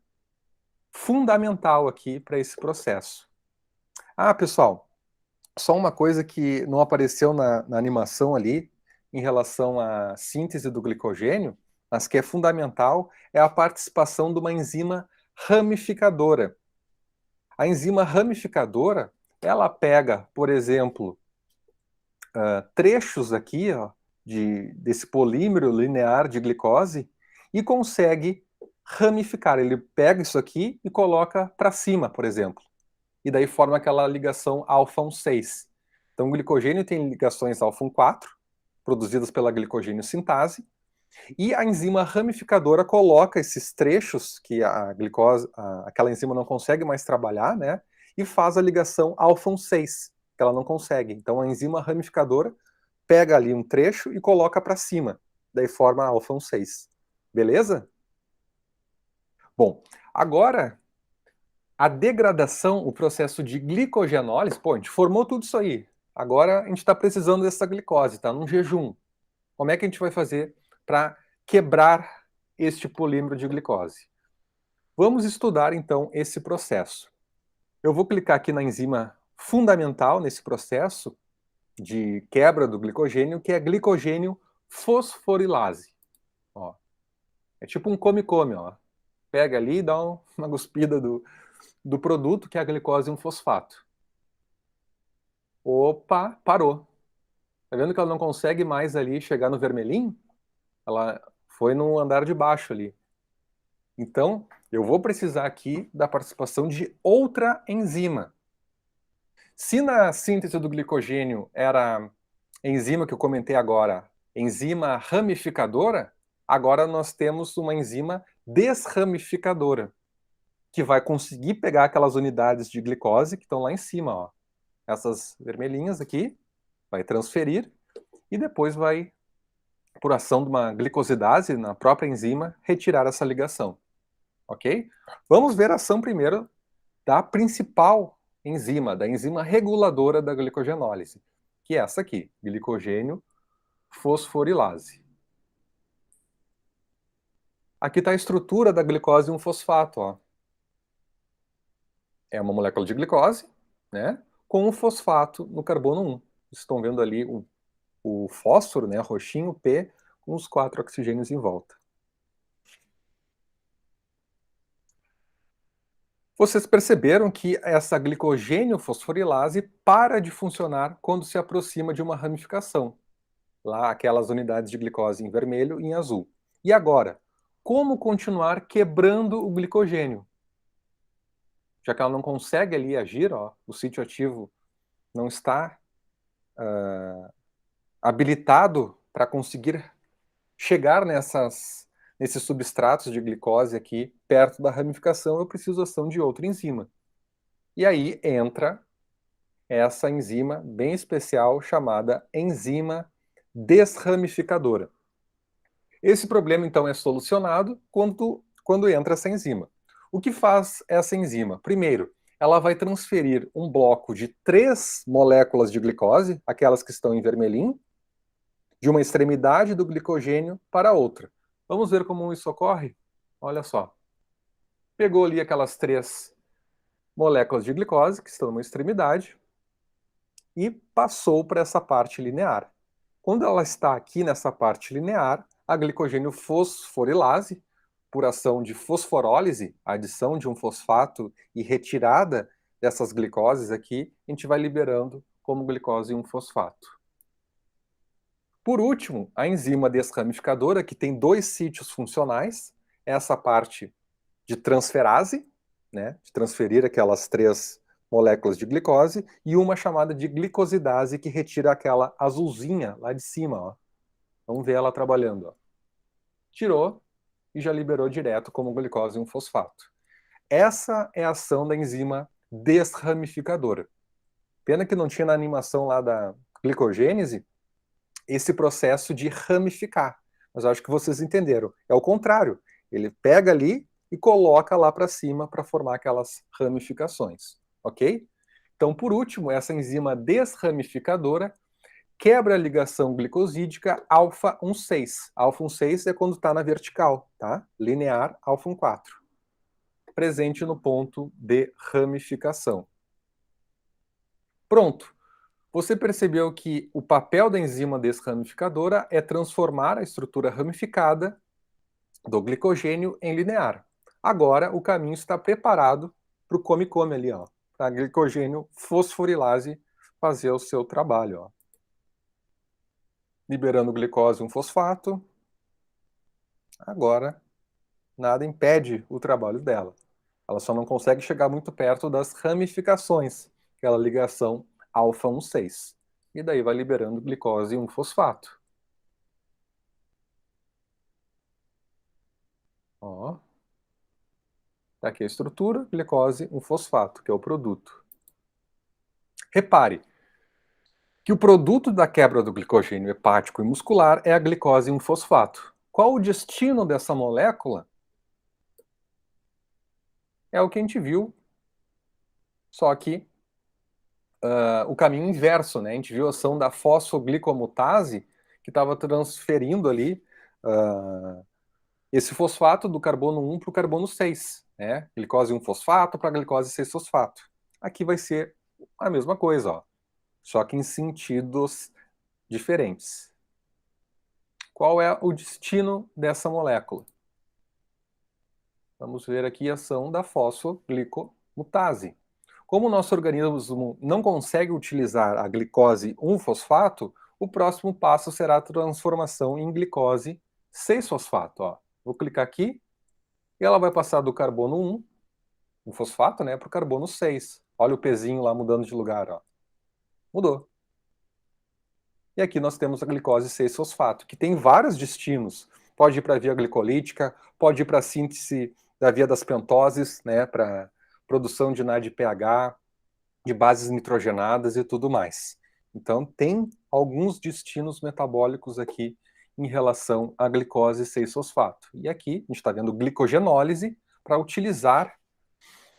Speaker 1: fundamental aqui para esse processo. Ah, pessoal, só uma coisa que não apareceu na animação ali, em relação à síntese do glicogênio, mas que é fundamental, é a participação de uma enzima ramificadora. A enzima ramificadora, ela pega, por exemplo, trechos aqui, ó, desse polímero linear de glicose e consegue ramificar. Ele pega isso aqui e coloca para cima, por exemplo. e daí forma aquela ligação alfa-1,6. Então o glicogênio tem ligações alfa-1,4, produzidas pela glicogênio sintase, e a enzima ramificadora coloca esses trechos que a glicose, aquela enzima não consegue mais trabalhar, né? E faz a ligação alfa-1,6, que ela não consegue. Então a enzima ramificadora pega ali um trecho e coloca para cima, daí forma a alfa-1,6. Beleza? Bom, agora a degradação, o processo de glicogenólise, pô, a gente formou tudo isso aí. Agora a gente está precisando dessa glicose, tá num jejum. Como é que a gente vai fazer para quebrar este polímero de glicose? Vamos estudar então esse processo. Eu vou clicar aqui na enzima fundamental nesse processo de quebra do glicogênio, que é a glicogênio fosforilase. Ó, é tipo um come-come, ó. Pega ali e dá uma cuspida do produto, que é a glicose 1-fosfato. Opa, parou. Tá vendo que ela não consegue mais ali chegar no vermelhinho? Ela foi no andar de baixo ali. Então, eu vou precisar aqui da participação de outra enzima. Se na síntese do glicogênio era a enzima que eu comentei agora, enzima ramificadora, agora nós temos uma enzima desramificadora, que vai conseguir pegar aquelas unidades de glicose que estão lá em cima, ó. Essas vermelhinhas aqui, vai transferir e depois vai, por ação de uma glicosidase na própria enzima, retirar essa ligação. Ok? Vamos ver a ação primeiro da principal enzima, da enzima reguladora da glicogenólise, que é essa aqui, glicogênio fosforilase. Aqui está a estrutura da glicose 1-fosfato, ó. É uma molécula de glicose, né, com um fosfato no carbono 1. Vocês estão vendo ali o fósforo, né, roxinho, P, com os 4 oxigênios em volta. Vocês perceberam que essa glicogênio fosforilase para de funcionar quando se aproxima de uma ramificação. Lá, aquelas unidades de glicose em vermelho e em azul. E agora, como continuar quebrando o glicogênio? Já que ela não consegue ali agir, ó, o sítio ativo não está habilitado para conseguir chegar nesses substratos de glicose aqui perto da ramificação, eu preciso ação de outra enzima. E aí entra essa enzima bem especial chamada enzima desramificadora. Esse problema, então, é solucionado quando entra essa enzima. O que faz essa enzima? Primeiro, ela vai transferir um bloco de 3 moléculas de glicose, aquelas que estão em vermelhinho, de uma extremidade do glicogênio para outra. Vamos ver como isso ocorre? Olha só. Pegou ali aquelas 3 moléculas de glicose, que estão numa extremidade, e passou para essa parte linear. Quando ela está aqui nessa parte linear, a glicogênio fosforilase, por ação de fosforólise, adição de um fosfato e retirada dessas glicoses aqui, a gente vai liberando como glicose 1-fosfato. Por último, a enzima desramificadora, que tem 2 sítios funcionais, essa parte de transferase, né, de transferir aquelas 3 moléculas de glicose, e uma chamada de glicosidase, que retira aquela azulzinha lá de cima. Ó. Vamos ver ela trabalhando. Ó. Tirou e já liberou direto como glicose 1-fosfato. Essa é a ação da enzima desramificadora. Pena que não tinha na animação lá da glicogênese esse processo de ramificar. Mas acho que vocês entenderam. É o contrário. Ele pega ali e coloca lá para cima para formar aquelas ramificações. Ok? Então, por último, essa enzima desramificadora quebra a ligação glicosídica alfa-1,6. Alfa-1,6 é quando está na vertical, tá? Linear alfa-1,4. Presente no ponto de ramificação. Pronto. Você percebeu que o papel da enzima desramificadora é transformar a estrutura ramificada do glicogênio em linear. Agora o caminho está preparado para o come-come ali, ó, para a glicogênio fosforilase fazer o seu trabalho, ó. Liberando glicose 1-fosfato. Agora nada impede o trabalho dela. Ela só não consegue chegar muito perto das ramificações, aquela ligação alfa 1,6. E daí vai liberando glicose 1-fosfato. Ó. Tá aqui a estrutura, glicose 1-fosfato, que é o produto. Repare que o produto da quebra do glicogênio hepático e muscular é a glicose 1-fosfato. Qual o destino dessa molécula? É o que a gente viu, só que o caminho inverso, né? A gente viu a ação da fosfoglicomutase, que estava transferindo ali esse fosfato do carbono 1 para o carbono 6, né? Glicose 1-fosfato para glicose 6-fosfato. Aqui vai ser a mesma coisa, ó, só que em sentidos diferentes. Qual é o destino dessa molécula? Vamos ver aqui a ação da fosfoglicomutase. Como o nosso organismo não consegue utilizar a glicose 1-fosfato, o próximo passo será a transformação em glicose 6-fosfato. Ó. Vou clicar aqui e ela vai passar do carbono 1, o fosfato, né, para o carbono 6. Olha o pezinho lá mudando de lugar. Ó. Mudou. E aqui nós temos a glicose 6-fosfato, que tem vários destinos. Pode ir para a via glicolítica, pode ir para a síntese da via das pentoses, né, para produção de NADPH, de bases nitrogenadas e tudo mais. Então, tem alguns destinos metabólicos aqui em relação à glicose 6-fosfato. E aqui a gente está vendo glicogenólise para utilizar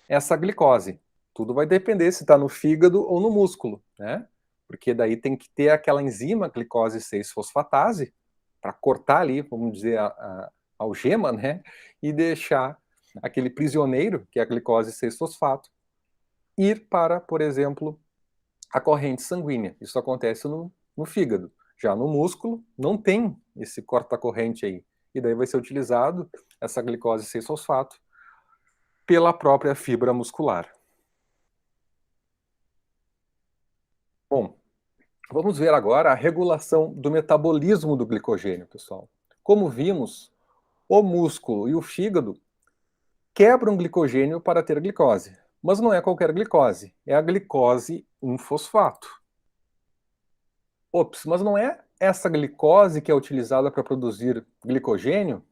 Speaker 1: essa glicose. Tudo vai depender se está no fígado ou no músculo, né? Porque daí tem que ter aquela enzima glicose 6-fosfatase para cortar ali, vamos dizer, a algema, né? E deixar aquele prisioneiro, que é a glicose 6-fosfato, ir para, por exemplo, a corrente sanguínea. Isso acontece no fígado. Já no músculo, não tem esse corta-corrente aí. E daí vai ser utilizado essa glicose 6-fosfato pela própria fibra muscular. Bom, vamos ver agora a regulação do metabolismo do glicogênio, pessoal. Como vimos, o músculo e o fígado quebram glicogênio para ter glicose. Mas não é qualquer glicose, é a glicose 1-fosfato. Ops, mas não é essa glicose que é utilizada para produzir glicogênio?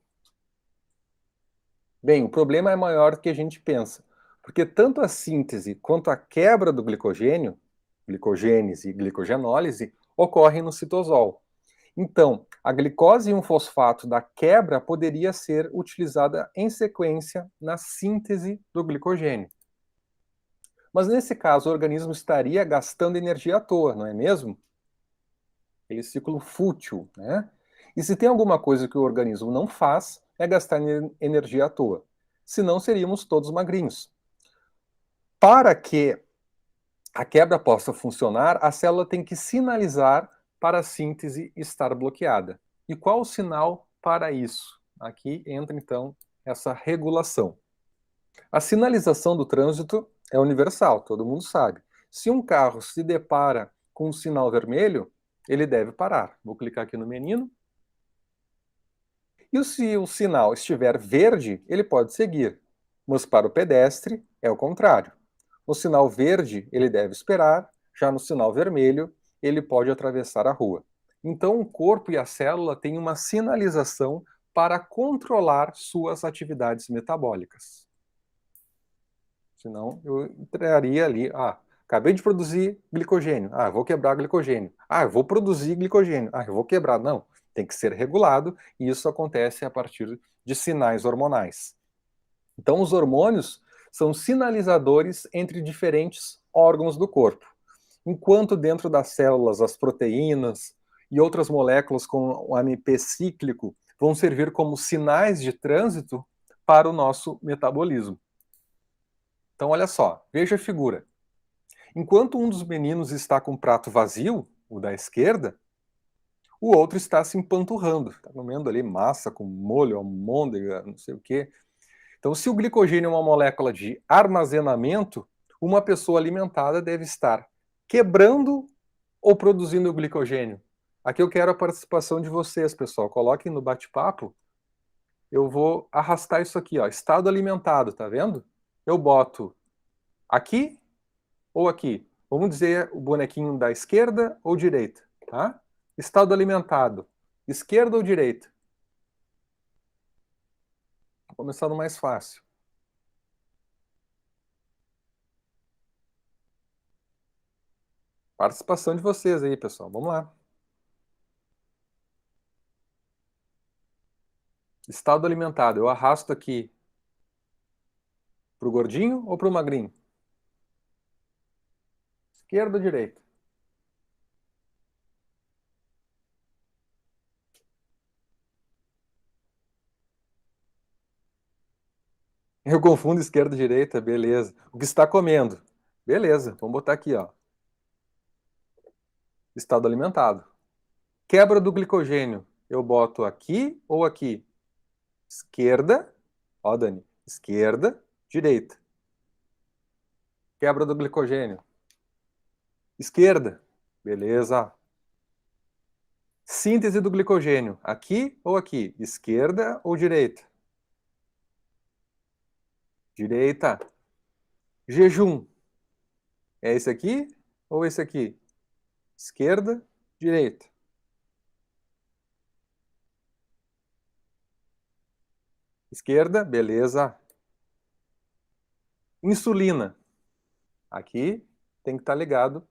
Speaker 1: Bem, o problema é maior do que a gente pensa, porque tanto a síntese quanto a quebra do glicogênio, glicogênese e glicogenólise, ocorrem no citosol. Então, a glicose 1-fosfato da quebra poderia ser utilizada em sequência na síntese do glicogênio. Mas nesse caso, o organismo estaria gastando energia à toa, não é mesmo? Aquele ciclo fútil, né? E se tem alguma coisa que o organismo não faz, é gastar energia à toa. Senão seríamos todos magrinhos. Para que a quebra possa funcionar, a célula tem que sinalizar para a síntese estar bloqueada. E qual o sinal para isso? Aqui entra, então, essa regulação. A sinalização do trânsito é universal, todo mundo sabe. Se um carro se depara com um sinal vermelho, ele deve parar. Vou clicar aqui no menino. E se o sinal estiver verde, ele pode seguir. Mas para o pedestre, é o contrário. No sinal verde, ele deve esperar, já no sinal vermelho, ele pode atravessar a rua. Então, o corpo e a célula têm uma sinalização para controlar suas atividades metabólicas. Senão, eu entraria ali, acabei de produzir glicogênio, eu vou quebrar glicogênio. Eu vou produzir glicogênio, eu vou quebrar. Não, tem que ser regulado, e isso acontece a partir de sinais hormonais. Então, os hormônios são sinalizadores entre diferentes órgãos do corpo. Enquanto dentro das células as proteínas e outras moléculas com o AMP cíclico vão servir como sinais de trânsito para o nosso metabolismo. Então, olha só, veja a figura. Enquanto um dos meninos está com o prato vazio, o da esquerda, o outro está se empanturrando, está comendo ali massa com molho, almôndega, não sei o quê. Então, se o glicogênio é uma molécula de armazenamento, uma pessoa alimentada deve estar quebrando ou produzindo o glicogênio. Aqui eu quero a participação de vocês, pessoal. Coloquem no bate-papo. Eu vou arrastar isso aqui, ó, estado alimentado, tá vendo? eu boto aqui ou aqui? Vamos dizer o bonequinho da esquerda ou direita, tá? Estado alimentado, esquerda ou direita? Vou começar no mais fácil. Participação de vocês aí, pessoal. Vamos lá. Estado alimentado. Eu arrasto aqui pro gordinho ou pro magrinho? Esquerda ou direita? Eu confundo esquerda e direita, beleza. O que está comendo? Beleza, vamos botar aqui, ó. Estado alimentado. Quebra do glicogênio. Eu boto aqui ou aqui? Esquerda. Ó, Dani. Esquerda, direita. Quebra do glicogênio. Esquerda. Beleza. Síntese do glicogênio. Aqui ou aqui? Esquerda ou direita? Direita. Jejum. É esse aqui ou esse aqui? Esquerda, direita. Esquerda, beleza. Insulina. Aqui tem que estar ligado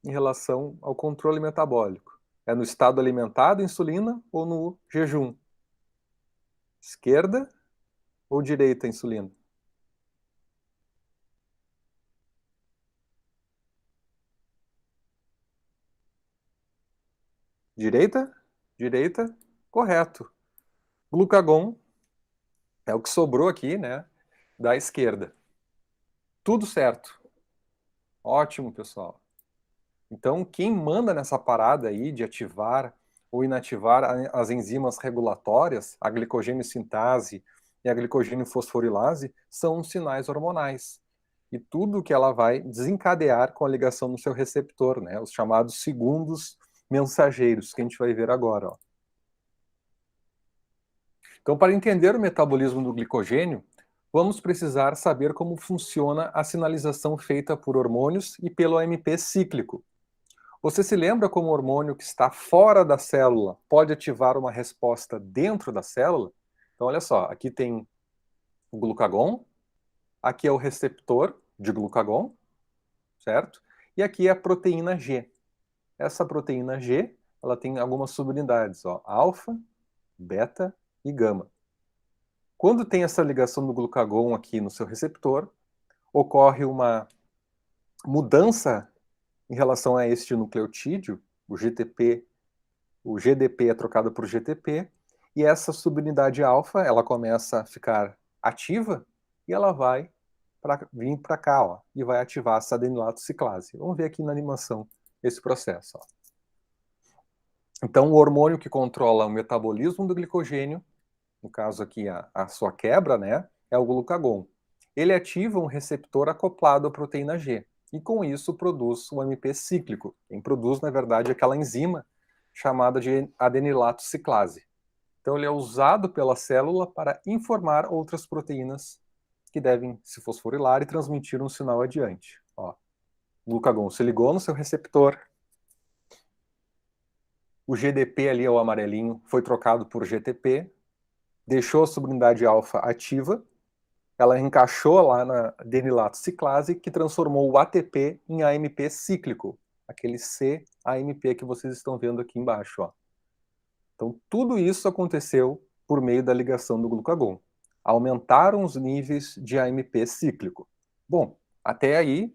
Speaker 1: em relação ao controle metabólico. É no estado alimentado, insulina, ou no jejum? Esquerda ou direita, insulina? Direita? Direita, correto. Glucagon é o que sobrou aqui, né, da esquerda. Tudo certo. Ótimo, pessoal. Então, quem manda nessa parada aí de ativar ou inativar as enzimas regulatórias, a glicogênio sintase e a glicogênio fosforilase, são os sinais hormonais. E tudo que ela vai desencadear com a ligação no seu receptor, né? Os chamados segundos mensageiros, que a gente vai ver agora. Ó. Então, para entender o metabolismo do glicogênio, vamos precisar saber como funciona a sinalização feita por hormônios e pelo AMP cíclico. Você se lembra como o hormônio que está fora da célula pode ativar uma resposta dentro da célula? Então, olha só, aqui tem o glucagon, aqui é o receptor de glucagon, certo? E aqui é a proteína G. Essa proteína G, ela tem algumas subunidades, ó, alfa, beta e gama. Quando tem essa ligação do glucagon aqui no seu receptor, ocorre uma mudança em relação a este nucleotídeo, o GTP. O GDP é trocado por GTP, e essa subunidade alfa, ela começa a ficar ativa, e ela vai vir para cá, ó, e vai ativar essa adenilato ciclase. Vamos ver aqui na animação esse processo. Ó. Então, o hormônio que controla o metabolismo do glicogênio, no caso aqui a sua quebra, né, é o glucagon. Ele ativa um receptor acoplado à proteína G, e com isso produz o AMP cíclico. Quem produz, na verdade, é aquela enzima chamada de adenilato ciclase. Então ele é usado pela célula para informar outras proteínas que devem se fosforilar e transmitir um sinal adiante. Ó, o glucagon se ligou no seu receptor, o GDP ali, o amarelinho, foi trocado por GTP, deixou a subunidade alfa ativa, ela encaixou lá na adenilato ciclase, que transformou o ATP em AMP cíclico, aquele C-AMP que vocês estão vendo aqui embaixo. Ó. Então, tudo isso aconteceu por meio da ligação do glucagon. Aumentaram os níveis de AMP cíclico. Bom, até aí,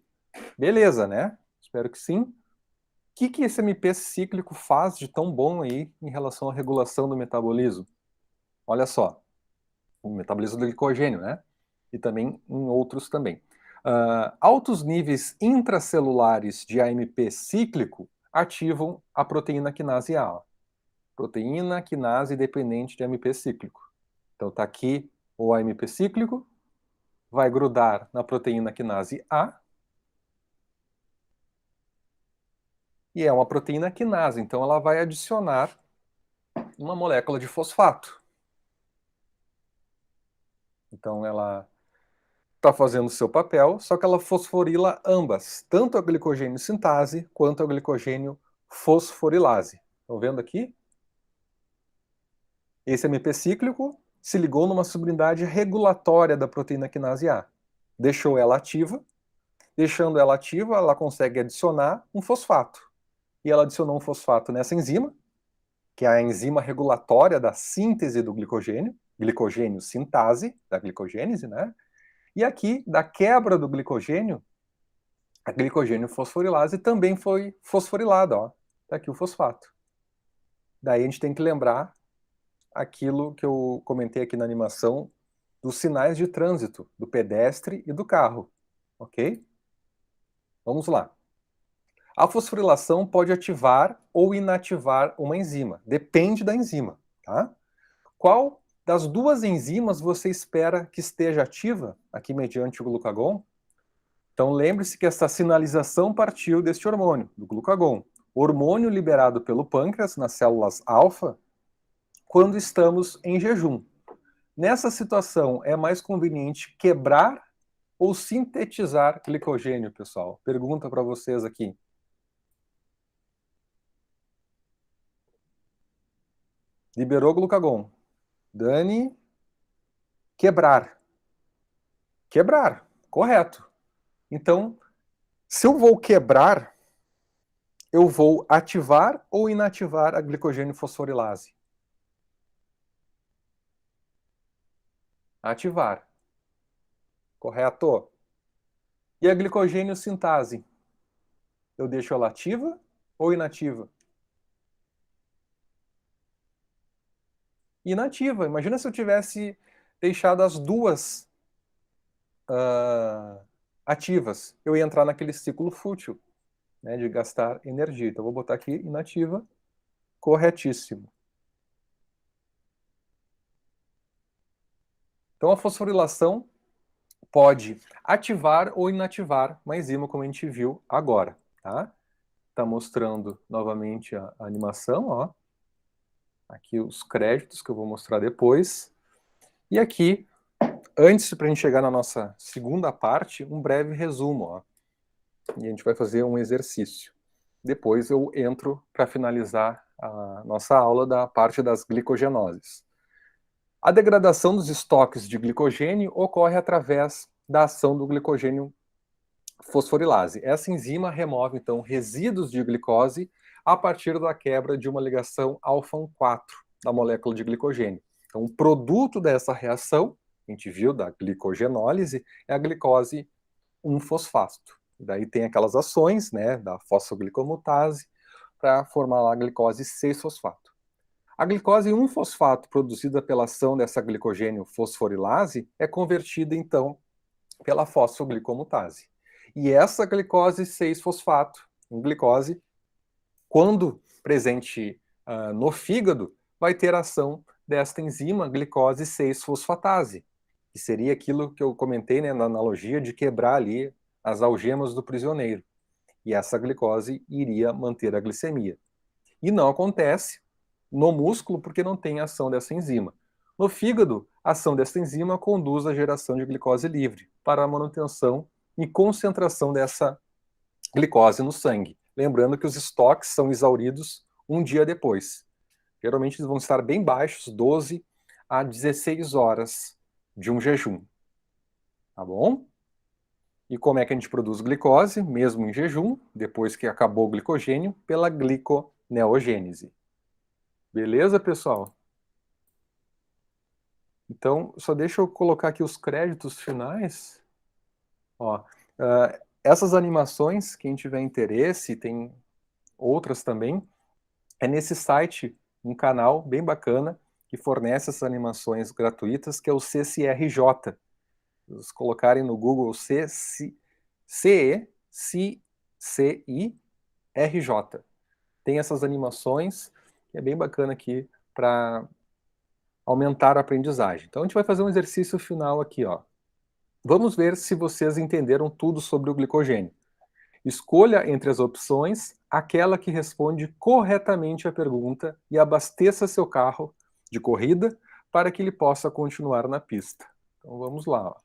Speaker 1: beleza, né? Espero que sim. O que esse AMP cíclico faz de tão bom aí em relação à regulação do metabolismo? Olha só, o metabolismo do glicogênio, né? E também em outros também. Altos níveis intracelulares de AMP cíclico ativam a proteína quinase A. Proteína quinase dependente de AMP cíclico. Então está aqui o AMP cíclico, vai grudar na proteína quinase A, e é uma proteína quinase, então ela vai adicionar uma molécula de fosfato. Então ela está fazendo o seu papel, só que ela fosforila ambas, tanto a glicogênio sintase quanto a glicogênio fosforilase. Estão vendo aqui? Esse MP cíclico se ligou numa subunidade regulatória da proteína quinase A. Deixou ela ativa. Deixando ela ativa, ela consegue adicionar um fosfato. E ela adicionou um fosfato nessa enzima, que é a enzima regulatória da síntese do glicogênio sintase, da glicogênese, né? E aqui, da quebra do glicogênio, a glicogênio fosforilase também foi fosforilada, ó. Tá aqui o fosfato. Daí a gente tem que lembrar aquilo que eu comentei aqui na animação dos sinais de trânsito do pedestre e do carro, ok? Vamos lá. A fosforilação pode ativar ou inativar uma enzima, depende da enzima, tá? Qual das duas enzimas você espera que esteja ativa, aqui mediante o glucagon? Então lembre-se que essa sinalização partiu deste hormônio, do glucagon. Hormônio liberado pelo pâncreas nas células alfa quando estamos em jejum. Nessa situação, é mais conveniente quebrar ou sintetizar glicogênio, pessoal? Pergunta para vocês aqui. Liberou glucagon. Dani, quebrar. Quebrar, correto. Então, se eu vou quebrar, eu vou ativar ou inativar a glicogênio fosforilase? Ativar. Correto? E a glicogênio sintase? Eu deixo ela ativa ou inativa? Inativa. Imagina se eu tivesse deixado as duas ativas. Eu ia entrar naquele ciclo fútil, né, de gastar energia. Então, vou botar aqui inativa. Corretíssimo. Então, a fosforilação pode ativar ou inativar uma enzima, como a gente viu agora, tá? Tá mostrando novamente a animação, ó. Aqui os créditos que eu vou mostrar depois. E aqui, antes para a gente chegar na nossa segunda parte, um breve resumo, ó. E a gente vai fazer um exercício. Depois eu entro para finalizar a nossa aula da parte das glicogenoses. A degradação dos estoques de glicogênio ocorre através da ação do glicogênio fosforilase. Essa enzima remove, então, resíduos de glicose a partir da quebra de uma ligação alfa-1,4 da molécula de glicogênio. Então, o produto dessa reação, a gente viu da glicogenólise, é a glicose 1-fosfato. Daí tem aquelas ações, né, da fosfoglicomutase para formar lá a glicose 6-fosfato. A glicose 1-fosfato produzida pela ação dessa glicogênio fosforilase é convertida, então, pela fosfoglicomutase. E essa glicose 6-fosfato, em glicose, quando presente no fígado, vai ter ação desta enzima glicose 6-fosfatase, que seria aquilo que eu comentei, né, na analogia de quebrar ali as algemas do prisioneiro. E essa glicose iria manter a glicemia. E não acontece no músculo porque não tem ação dessa enzima. No fígado, a ação dessa enzima conduz à geração de glicose livre para a manutenção e concentração dessa glicose no sangue. Lembrando que os estoques são exauridos um dia depois. Geralmente eles vão estar bem baixos, 12 a 16 horas de um jejum. Tá bom? E como é que a gente produz glicose, mesmo em jejum, depois que acabou o glicogênio, pela gliconeogênese. Beleza, pessoal? Então, só deixa eu colocar aqui os créditos finais. Ó, essas animações, quem tiver interesse, tem outras também, é nesse site, um canal bem bacana, que fornece essas animações gratuitas, que é o CCRJ. Se vocês colocarem no Google CCIRJ. Tem essas animações, que é bem bacana aqui para aumentar a aprendizagem. Então a gente vai fazer um exercício final aqui, ó. Vamos ver se vocês entenderam tudo sobre o glicogênio. Escolha entre as opções aquela que responde corretamente à pergunta e abasteça seu carro de corrida para que ele possa continuar na pista. Então vamos lá, ó.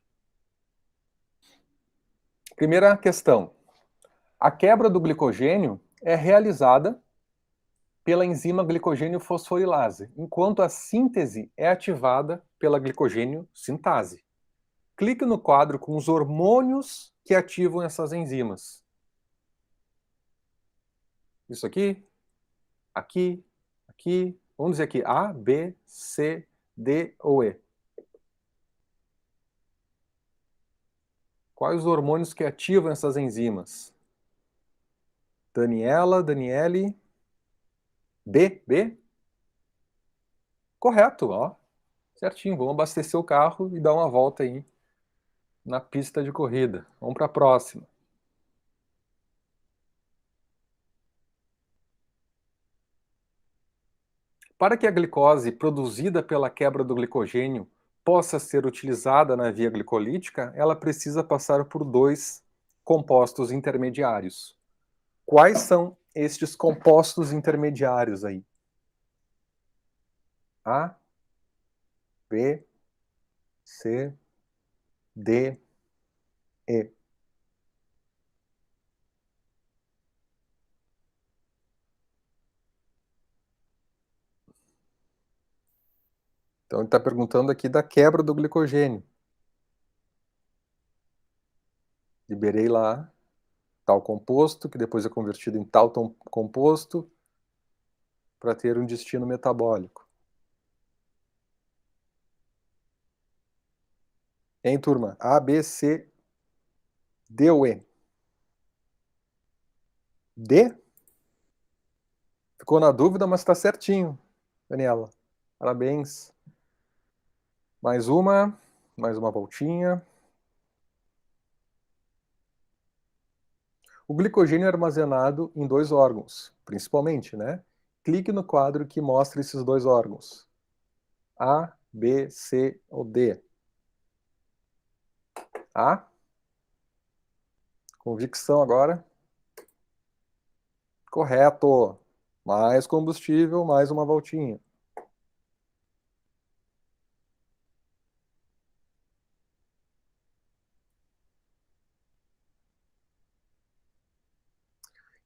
Speaker 1: Primeira questão. A quebra do glicogênio é realizada pela enzima glicogênio fosforilase, enquanto a síntese é ativada pela glicogênio sintase. Clique no quadro com os hormônios que ativam essas enzimas. Isso aqui, aqui, aqui. Vamos dizer aqui A, B, C, D ou E. Quais os hormônios que ativam essas enzimas? Daniela, Daniele. B, B? Correto, ó. Certinho, vamos abastecer o carro e dar uma volta aí na pista de corrida. Vamos para a próxima. Para que a glicose produzida pela quebra do glicogênio possa ser utilizada na via glicolítica, ela precisa passar por dois compostos intermediários. Quais são estes compostos intermediários aí? A, B, C, D, E. Então ele está perguntando aqui da quebra do glicogênio. Liberei lá tal composto, que depois é convertido em tal composto, para ter um destino metabólico. Hein, turma? A, B, C, D ou E? D? Ficou na dúvida, mas está certinho, Daniela. Parabéns. Mais uma voltinha. O glicogênio é armazenado em dois órgãos, principalmente, né? Clique no quadro que mostra esses dois órgãos. A, B, C ou D? A. Convicção agora. Correto. Mais combustível, mais uma voltinha.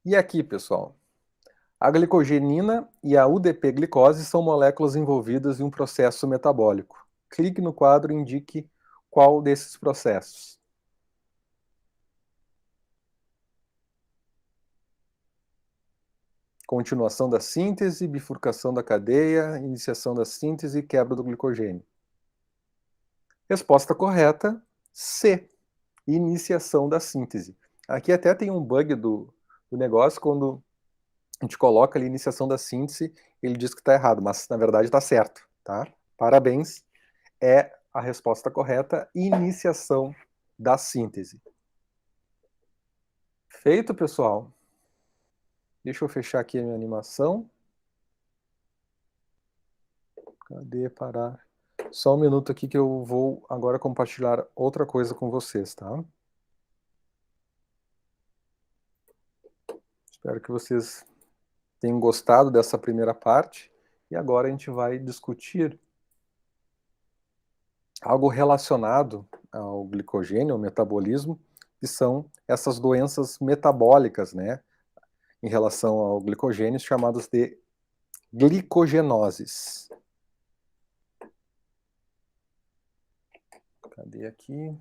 Speaker 1: E aqui, pessoal? A glicogenina e a UDP-glicose são moléculas envolvidas em um processo metabólico. Clique no quadro e indique qual desses processos. Continuação da síntese, bifurcação da cadeia, iniciação da síntese e quebra do glicogênio. Resposta correta, C. Iniciação da síntese. Aqui até tem um bug do negócio, quando a gente coloca ali iniciação da síntese, ele diz que está errado, mas na verdade está certo, tá? Parabéns, é a resposta correta, iniciação da síntese. Feito, pessoal. Deixa eu fechar aqui a minha animação. Cadê parar? Só um minuto aqui que eu vou agora compartilhar outra coisa com vocês, tá? Espero que vocês tenham gostado dessa primeira parte. E agora a gente vai discutir algo relacionado ao glicogênio, ao metabolismo, que são essas doenças metabólicas, né? Em relação ao glicogênio, chamadas de glicogenoses. Cadê aqui?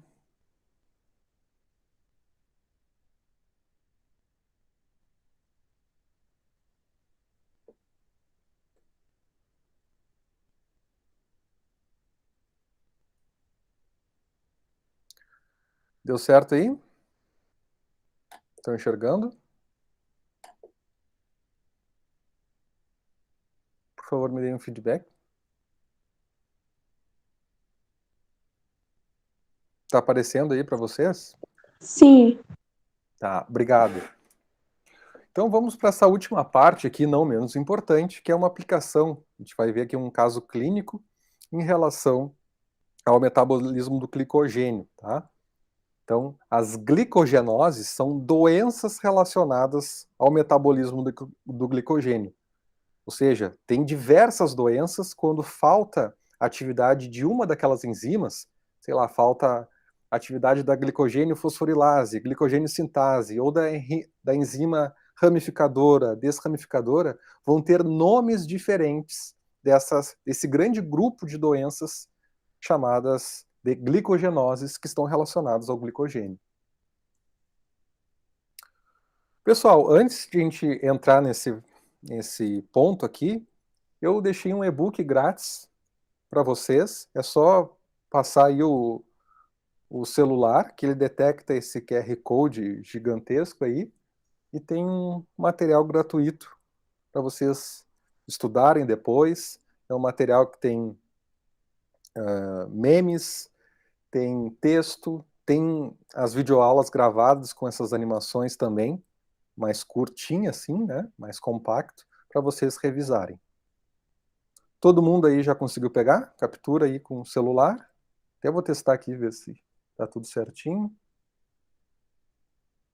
Speaker 1: Deu certo aí? Estão enxergando? Por favor, me deem um feedback. Está aparecendo aí para vocês?
Speaker 2: Sim.
Speaker 1: Tá, obrigado. Então vamos para essa última parte aqui, não menos importante, que é uma aplicação. A gente vai ver aqui um caso clínico em relação ao metabolismo do glicogênio, tá? Então, as glicogenoses são doenças relacionadas ao metabolismo do glicogênio. Ou seja, tem diversas doenças quando falta atividade de uma daquelas enzimas, sei lá, falta atividade da glicogênio fosforilase, glicogênio sintase, ou da enzima ramificadora, desramificadora, vão ter nomes diferentes desse grande grupo de doenças chamadas de glicogenoses que estão relacionadas ao glicogênio. Pessoal, antes de a gente entrar nesse ponto aqui, eu deixei um e-book grátis para vocês. É só passar aí o celular, que ele detecta esse QR Code gigantesco aí, e tem um material gratuito para vocês estudarem depois. É um material que tem memes, tem texto, tem as videoaulas gravadas com essas animações também, mais curtinha assim, né? Mais compacto, para vocês revisarem. Todo mundo aí já conseguiu pegar? Captura aí com o celular. Até vou testar aqui, ver se tá tudo certinho.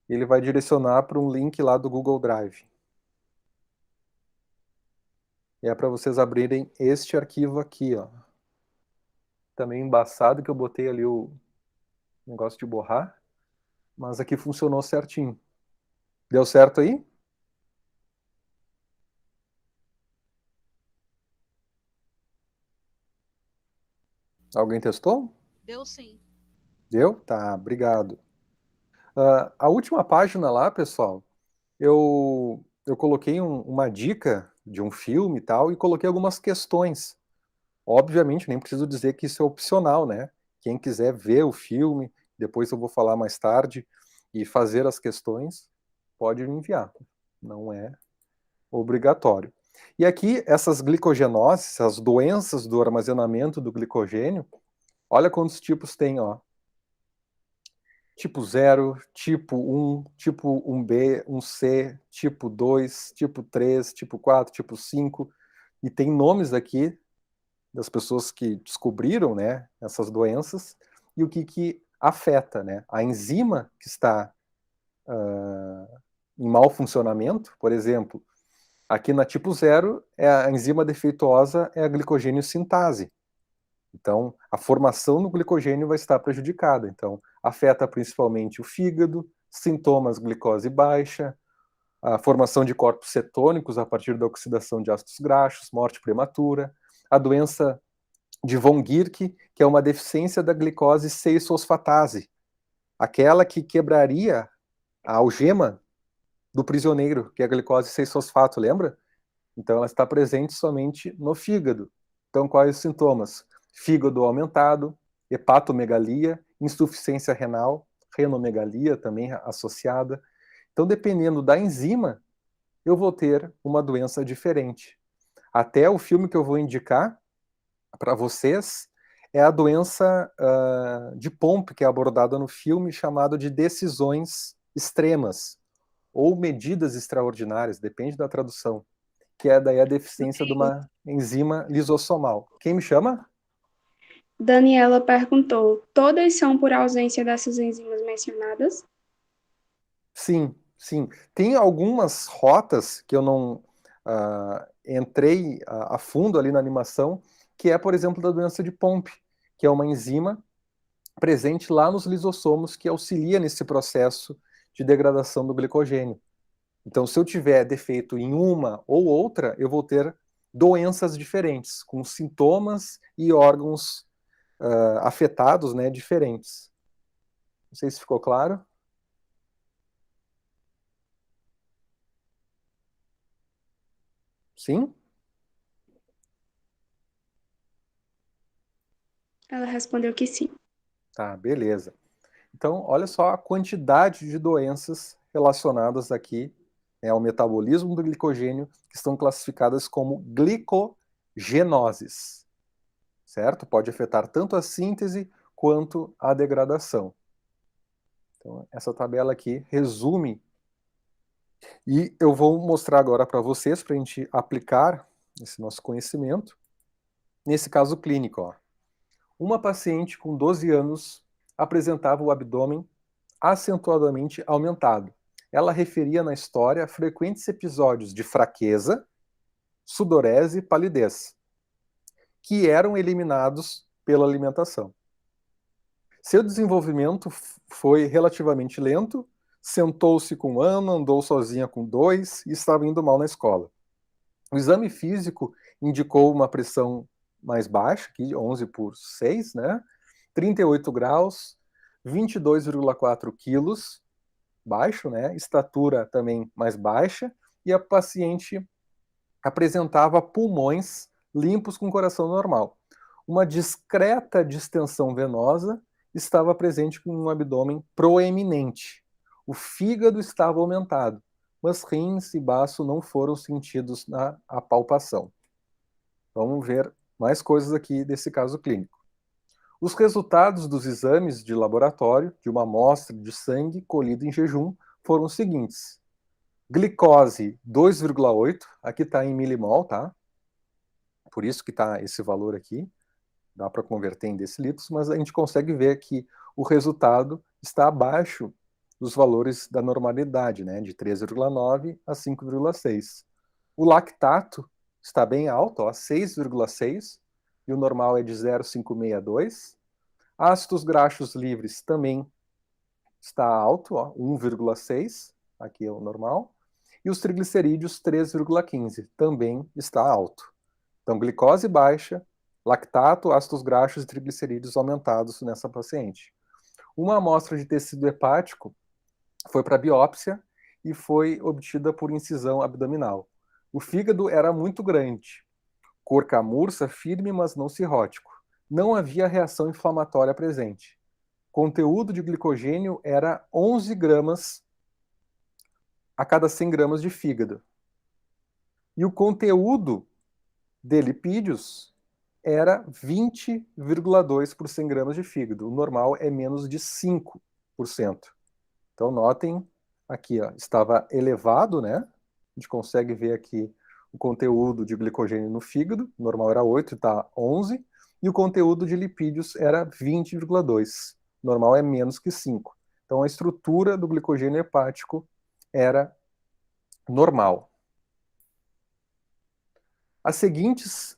Speaker 1: Ele vai direcionar para um link lá do Google Drive. E é para vocês abrirem este arquivo aqui, ó. Também embaçado que eu botei ali o negócio de borrar, mas aqui funcionou certinho. Deu certo aí? Alguém testou?
Speaker 3: Deu sim.
Speaker 1: Deu? Tá, obrigado. A última página lá, pessoal, eu coloquei uma dica de um filme e tal, e coloquei algumas questões. Obviamente, nem preciso dizer que isso é opcional, né? Quem quiser ver o filme, depois eu vou falar mais tarde, e fazer as questões, pode me enviar. Não é obrigatório. E aqui, essas glicogenoses, as doenças do armazenamento do glicogênio, olha quantos tipos tem, ó. Tipo 0, tipo 1, tipo 1B, 1C, tipo 2, tipo 3, tipo 4, tipo 5. E tem nomes aqui das pessoas que descobriram, né, essas doenças e o que afeta, né? A enzima que está em mau funcionamento, por exemplo, aqui na tipo 0, a enzima defeituosa é a glicogênio sintase. Então, a formação do glicogênio vai estar prejudicada. Então, afeta principalmente o fígado, sintomas glicose baixa, a formação de corpos cetônicos a partir da oxidação de ácidos graxos, morte prematura, a doença de von Gierke, que é uma deficiência da glicose 6-fosfatase, aquela que quebraria a algema do prisioneiro, que é a glicose 6-fosfato, lembra? Então ela está presente somente no fígado. Então quais os sintomas? Fígado aumentado, hepatomegalia, insuficiência renal, renomegalia também associada. Então dependendo da enzima, eu vou ter uma doença diferente. Até o filme que eu vou indicar para vocês é a doença de Pompe, que é abordada no filme, chamado de decisões extremas, ou medidas extraordinárias, depende da tradução, que é daí a deficiência de uma enzima lisossomal. Quem me chama?
Speaker 2: Daniela perguntou: todas são por ausência dessas enzimas mencionadas?
Speaker 1: Sim, sim. Tem algumas rotas que eu não entrei a fundo ali na animação, que é, por exemplo, da doença de Pompe, que é uma enzima presente lá nos lisossomos que auxilia nesse processo de degradação do glicogênio. Então, se eu tiver defeito em uma ou outra, eu vou ter doenças diferentes, com sintomas e órgãos afetados, né, diferentes. Não sei se ficou claro. Sim?
Speaker 2: Ela respondeu que sim.
Speaker 1: Tá, beleza. Então, olha só a quantidade de doenças relacionadas aqui, né, ao metabolismo do glicogênio, que estão classificadas como glicogenoses, certo? Pode afetar tanto a síntese quanto a degradação. Então, essa tabela aqui resume, e eu vou mostrar agora para vocês, para a gente aplicar esse nosso conhecimento, nesse caso clínico. Ó. Uma paciente com 12 anos apresentava o abdômen acentuadamente aumentado. Ela referia na história frequentes episódios de fraqueza, sudorese e palidez, que eram eliminados pela alimentação. Seu desenvolvimento foi relativamente lento, sentou-se com 1 ano, andou sozinha com 2 e estava indo mal na escola. O exame físico indicou uma pressão mais baixa, aqui 11 por 6, né? 38 graus, 22,4 quilos, baixo, né? Estatura também mais baixa, e a paciente apresentava pulmões limpos com coração normal. Uma discreta distensão venosa estava presente com um abdômen proeminente. O fígado estava aumentado, mas rins e baço não foram sentidos na apalpação. Vamos ver mais coisas aqui desse caso clínico. Os resultados dos exames de laboratório de uma amostra de sangue colhida em jejum foram os seguintes: glicose 2,8, aqui está em milimol, tá? Por isso que está esse valor aqui, dá para converter em decilitros, mas a gente consegue ver que o resultado está abaixo dos valores da normalidade, né, de 3,9 a 5,6. O lactato está bem alto, 6,6, e o normal é de 0,562. Ácidos graxos livres também está alto, 1,6, aqui é o normal. E os triglicerídeos 3,15, também está alto. Então, glicose baixa, lactato, ácidos graxos e triglicerídeos aumentados nessa paciente. Uma amostra de tecido hepático foi para biópsia e foi obtida por incisão abdominal. O fígado era muito grande, cor camurça, firme, mas não cirrótico. Não havia reação inflamatória presente. Conteúdo de glicogênio era 11 gramas a cada 100 gramas de fígado. E o conteúdo de lipídios era 20,2 por 100 gramas de fígado. O normal é menos de 5%. Então, notem aqui, estava elevado, né? A gente consegue ver aqui o conteúdo de glicogênio no fígado, o normal era 8, está 11, e o conteúdo de lipídios era 20,2. O normal é menos que 5. Então, a estrutura do glicogênio hepático era normal. As seguintes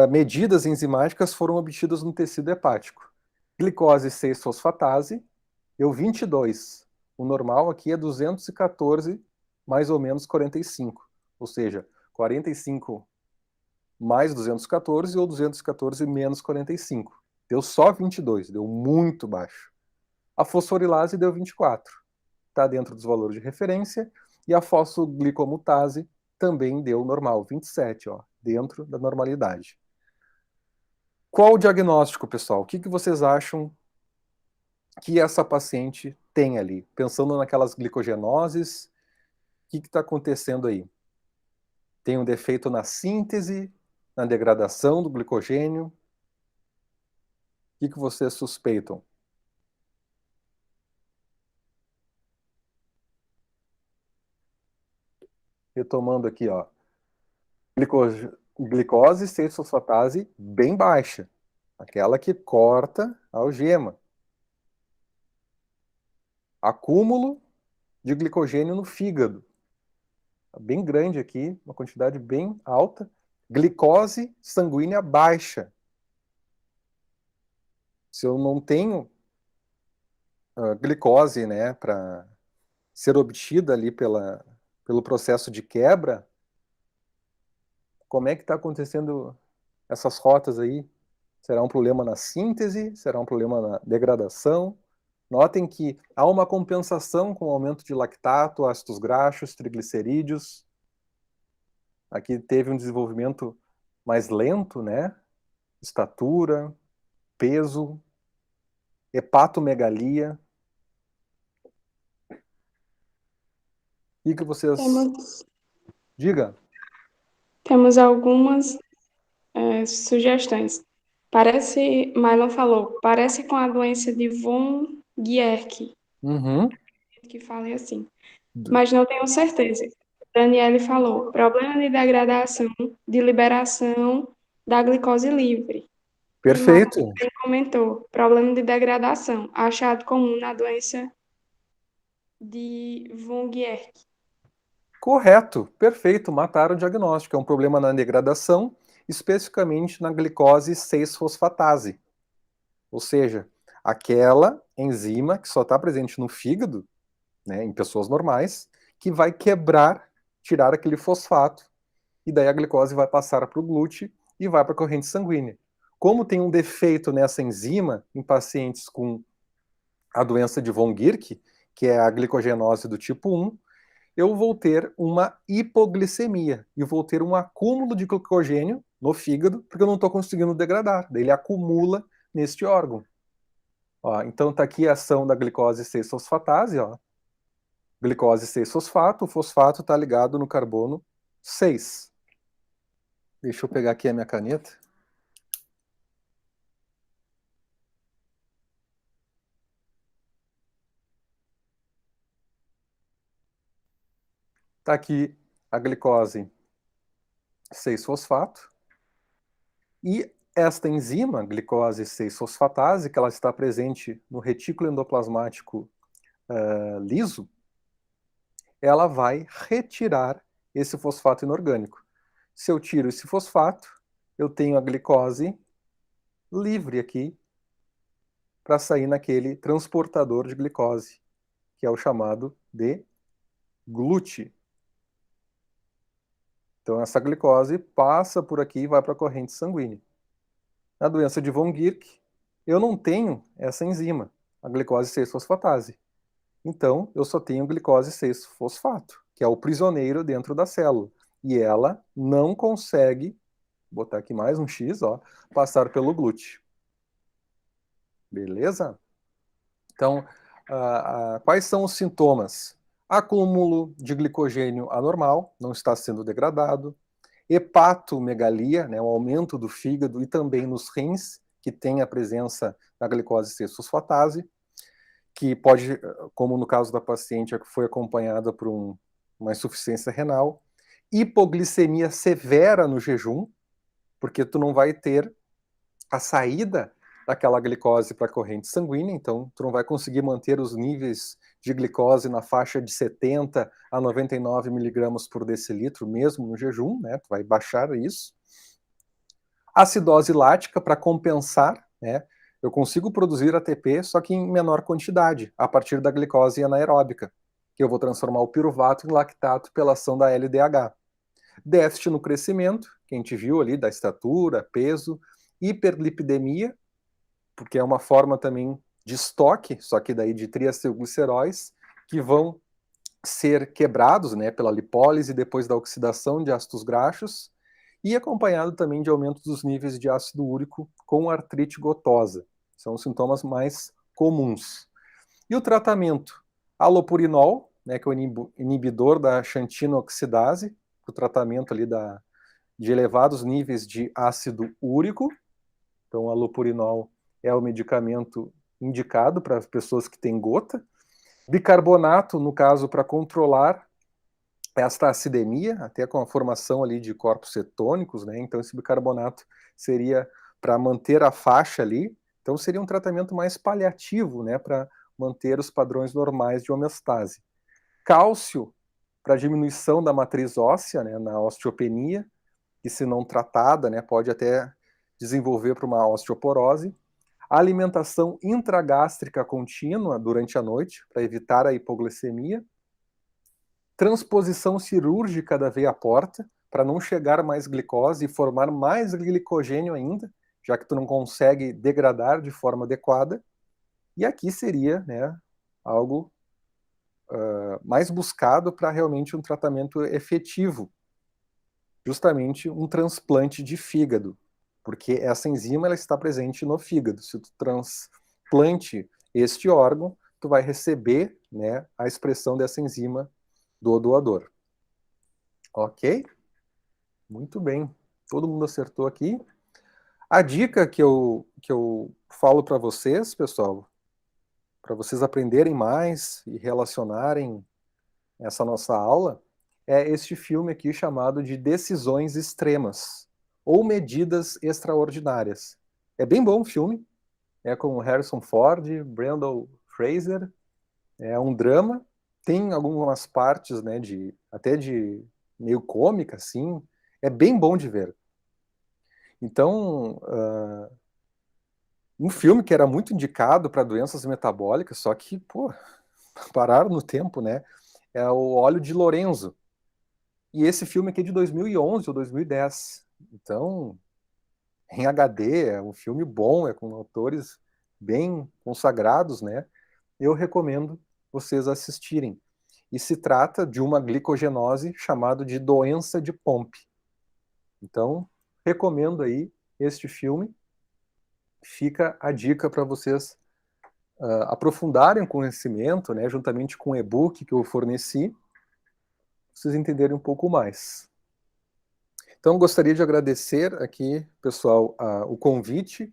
Speaker 1: medidas enzimáticas foram obtidas no tecido hepático. Glicose 6-fosfatase, deu 22. O normal aqui é 214, mais ou menos 45. Ou seja, 45 mais 214 ou 214 menos 45. Deu só 22, deu muito baixo. A fosforilase deu 24. Está dentro dos valores de referência. E a fosfoglicomutase também deu normal, 27, dentro da normalidade. Qual o diagnóstico, pessoal? O que vocês acham que essa paciente tem ali? Pensando naquelas glicogenoses, o que está acontecendo aí? Tem um defeito na síntese, na degradação do glicogênio? O que vocês suspeitam? Retomando aqui, glicose 6-fosfatase bem baixa, aquela que corta a algema. Acúmulo de glicogênio no fígado, bem grande aqui, uma quantidade bem alta. Glicose sanguínea baixa. Se eu não tenho glicose, né, para ser obtida ali pelo processo de quebra, como é que está acontecendo essas rotas aí? Será um problema na síntese? Será um problema na degradação? Notem que há uma compensação com o aumento de lactato, ácidos graxos, triglicerídeos. Aqui teve um desenvolvimento mais lento, né? Estatura, peso, hepatomegalia. E que vocês... Diga.
Speaker 2: Temos algumas sugestões. Parece, Marlon falou, parece com a doença de von Guericke, que falei assim, mas não tenho certeza. Daniele falou, problema de degradação, de liberação da glicose livre.
Speaker 1: Perfeito.
Speaker 2: E Marlon comentou, problema de degradação, achado comum na doença de von Guericke.
Speaker 1: Correto, perfeito, mataram o diagnóstico. É um problema na degradação, especificamente na glicose 6-fosfatase. Ou seja, Aquela enzima que só está presente no fígado, né, em pessoas normais, que vai quebrar, tirar aquele fosfato, e daí a glicose vai passar para o glúteo e vai para a corrente sanguínea. Como tem um defeito nessa enzima em pacientes com a doença de von Guericke, que é a glicogenose do tipo 1, eu vou ter uma hipoglicemia e vou ter um acúmulo de glicogênio no fígado, porque eu não estou conseguindo degradar. Daí ele acumula neste órgão. Ó, então está aqui a ação da glicose 6-fosfatase, ó. Glicose 6-fosfato, o fosfato está ligado no carbono 6. Deixa eu pegar aqui a minha caneta. Está aqui a glicose 6-fosfato. E esta enzima, glicose 6-fosfatase, que ela está presente no retículo endoplasmático liso, ela vai retirar esse fosfato inorgânico. Se eu tiro esse fosfato, eu tenho a glicose livre aqui para sair naquele transportador de glicose, que é o chamado de glúten. Então essa glicose passa por aqui e vai para a corrente sanguínea. Na doença de von Guericke, eu não tenho essa enzima, a glicose 6-fosfatase. Então, eu só tenho glicose 6-fosfato, que é o prisioneiro dentro da célula. E ela não consegue, vou botar aqui mais um X, ó, passar pelo glúteo. Beleza? Então, quais são os sintomas? Acúmulo de glicogênio anormal, não está sendo degradado. Hepatomegalia, né, o aumento do fígado e também nos rins, que tem a presença da glicose 6-fosfatase, que pode, como no caso da paciente que foi acompanhada por uma insuficiência renal. Hipoglicemia severa no jejum, porque tu não vai ter a saída daquela glicose para a corrente sanguínea, então tu não vai conseguir manter os níveis de glicose na faixa de 70 a 99 miligramas por decilitro, mesmo no jejum, né? Tu vai baixar isso. Acidose lática para compensar, né? Eu consigo produzir ATP, só que em menor quantidade, a partir da glicose anaeróbica, que eu vou transformar o piruvato em lactato pela ação da LDH. Déficit no crescimento, que a gente viu ali da estatura, peso, hiperlipidemia, porque é uma forma também de estoque, só que daí de triacilgliceróis, que vão ser quebrados, né, pela lipólise depois da oxidação de ácidos graxos, e acompanhado também de aumento dos níveis de ácido úrico com artrite gotosa. São os sintomas mais comuns. E o tratamento? Alopurinol, né, que é o inibidor da xantino-oxidase, o tratamento ali de elevados níveis de ácido úrico. Então, o alopurinol é o medicamento indicado para as pessoas que têm gota. Bicarbonato, no caso, para controlar esta acidemia, até com a formação ali de corpos cetônicos, né? Então esse bicarbonato seria para manter a faixa ali, então seria um tratamento mais paliativo, né, para manter os padrões normais de homeostase. Cálcio para diminuição da matriz óssea, né, na osteopenia, que se não tratada, né, pode até desenvolver para uma osteoporose. Alimentação intragástrica contínua durante a noite, para evitar a hipoglicemia. Transposição cirúrgica da veia porta, para não chegar mais glicose e formar mais glicogênio ainda, já que tu não consegue degradar de forma adequada. E aqui seria, né, algo mais buscado para realmente um tratamento efetivo, justamente um transplante de fígado, porque essa enzima ela está presente no fígado. Se tu transplante este órgão, tu vai receber, né, a expressão dessa enzima do doador. Ok? Muito bem. Todo mundo acertou aqui. A dica que eu falo para vocês, pessoal, para vocês aprenderem mais e relacionarem essa nossa aula, é este filme aqui chamado de Decisões Extremas ou Medidas Extraordinárias. É bem bom o filme, é com Harrison Ford, Brendan Fraser, é um drama, tem algumas partes, né, até de meio cômica, assim, é bem bom de ver. Então, um filme que era muito indicado para doenças metabólicas, só que, pô, pararam no tempo, né? É o Óleo de Lorenzo. E esse filme aqui é de 2011 ou 2010. Então, em HD, é um filme bom, é com autores bem consagrados, né? Eu recomendo vocês assistirem. E se trata de uma glicogenose chamada de doença de Pompe. Então, recomendo aí este filme. Fica a dica para vocês aprofundarem o conhecimento, né, juntamente com o e-book que eu forneci, vocês entenderem um pouco mais. Então, gostaria de agradecer aqui, pessoal, o convite.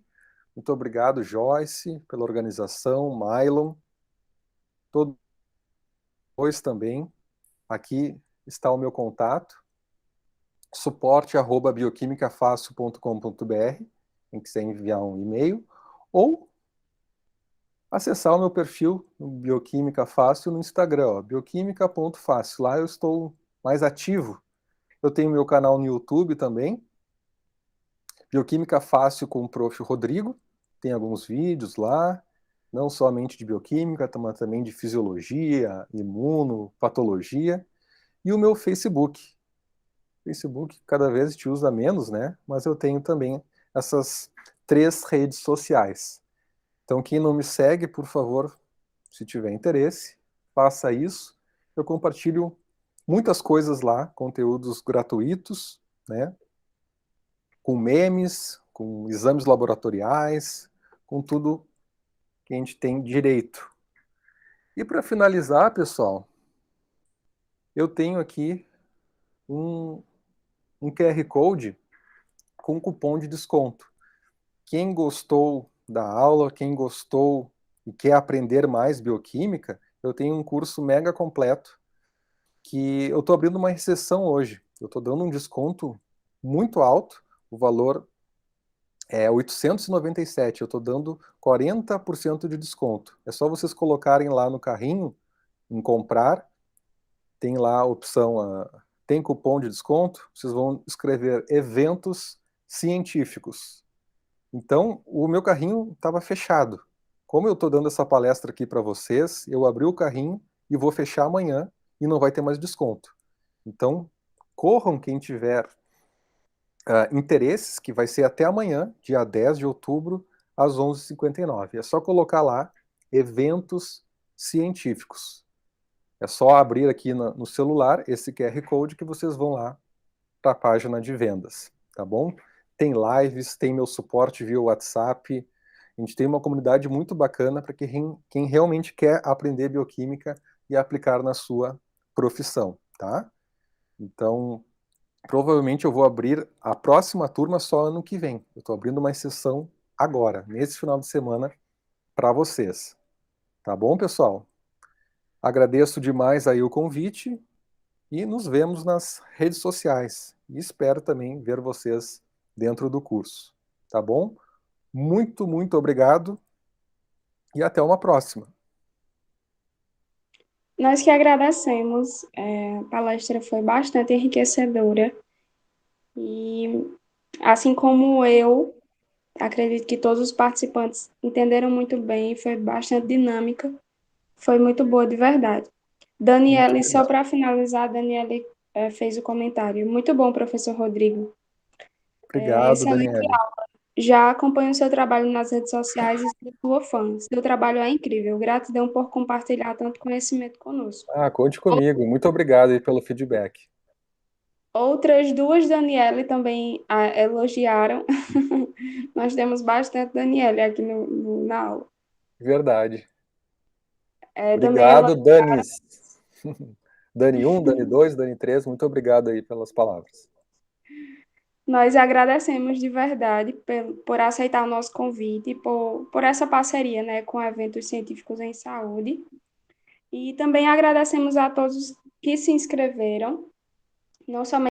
Speaker 1: Muito obrigado, Joyce, pela organização, Mylon, todos também. Aqui está o meu contato, suporte@bioquimicafácil.com.br, quem quiser enviar um e-mail, ou acessar o meu perfil no Bioquímica Fácil no Instagram, bioquímica.fácil. Lá eu estou mais ativo. Eu tenho meu canal no YouTube também, Bioquímica Fácil com o Prof. Rodrigo. Tem alguns vídeos lá, não somente de bioquímica, mas também de fisiologia, imuno, patologia. E o meu Facebook. Facebook cada vez te usa menos, né? Mas eu tenho também essas 3 redes sociais. Então, quem não me segue, por favor, se tiver interesse, faça isso. Eu compartilho muitas coisas lá, conteúdos gratuitos, né? Com memes, com exames laboratoriais, com tudo que a gente tem direito. E para finalizar, pessoal, eu tenho aqui um QR Code com cupom de desconto. Quem gostou da aula, quem gostou e quer aprender mais bioquímica, eu tenho um curso mega completo que eu estou abrindo uma exceção hoje. Eu estou dando um desconto muito alto, o valor é 897, eu estou dando 40% de desconto. É só vocês colocarem lá no carrinho, em comprar, tem lá a opção, tem cupom de desconto, vocês vão escrever eventos científicos. Então, o meu carrinho estava fechado. Como eu estou dando essa palestra aqui para vocês, eu abri o carrinho e vou fechar amanhã e não vai ter mais desconto. Então, corram quem tiver interesses, que vai ser até amanhã, dia 10 de outubro, às 11h59. É só colocar lá, eventos científicos. É só abrir aqui no celular esse QR Code que vocês vão lá para a página de vendas, tá bom? Tem lives, tem meu suporte via WhatsApp. A gente tem uma comunidade muito bacana para quem realmente quer aprender bioquímica e aplicar na sua profissão, tá? Então, provavelmente eu vou abrir a próxima turma só ano que vem. Eu estou abrindo uma sessão agora, nesse final de semana, para vocês. Tá bom, pessoal? Agradeço demais aí o convite e nos vemos nas redes sociais. E espero também ver vocês dentro do curso. Tá bom? Muito, muito obrigado e até uma próxima.
Speaker 2: Nós que agradecemos, a palestra foi bastante enriquecedora e, assim como eu, acredito que todos os participantes entenderam muito bem, foi bastante dinâmica, foi muito boa de verdade.
Speaker 1: Muito
Speaker 2: Daniele, só
Speaker 1: obrigado.
Speaker 2: para finalizar, a Daniele fez o comentário. Muito bom, professor Rodrigo.
Speaker 1: Obrigado,
Speaker 2: Excelente.
Speaker 1: Daniele.
Speaker 2: Já acompanho o seu trabalho nas redes sociais e sou sua fã. Seu trabalho é incrível. Gratidão por compartilhar tanto conhecimento conosco.
Speaker 1: Conte comigo. Muito obrigado aí pelo feedback.
Speaker 2: Outras duas Daniele também elogiaram. Nós temos bastante Daniele aqui na aula.
Speaker 1: Verdade.
Speaker 2: Também
Speaker 1: Obrigado, Danis. Dani 1, Dani 2, Dani 3, muito obrigado aí pelas palavras.
Speaker 2: nós agradecemos de verdade por aceitar o nosso convite, por essa parceria, né, com eventos científicos em saúde. E também agradecemos a todos que se inscreveram, não somente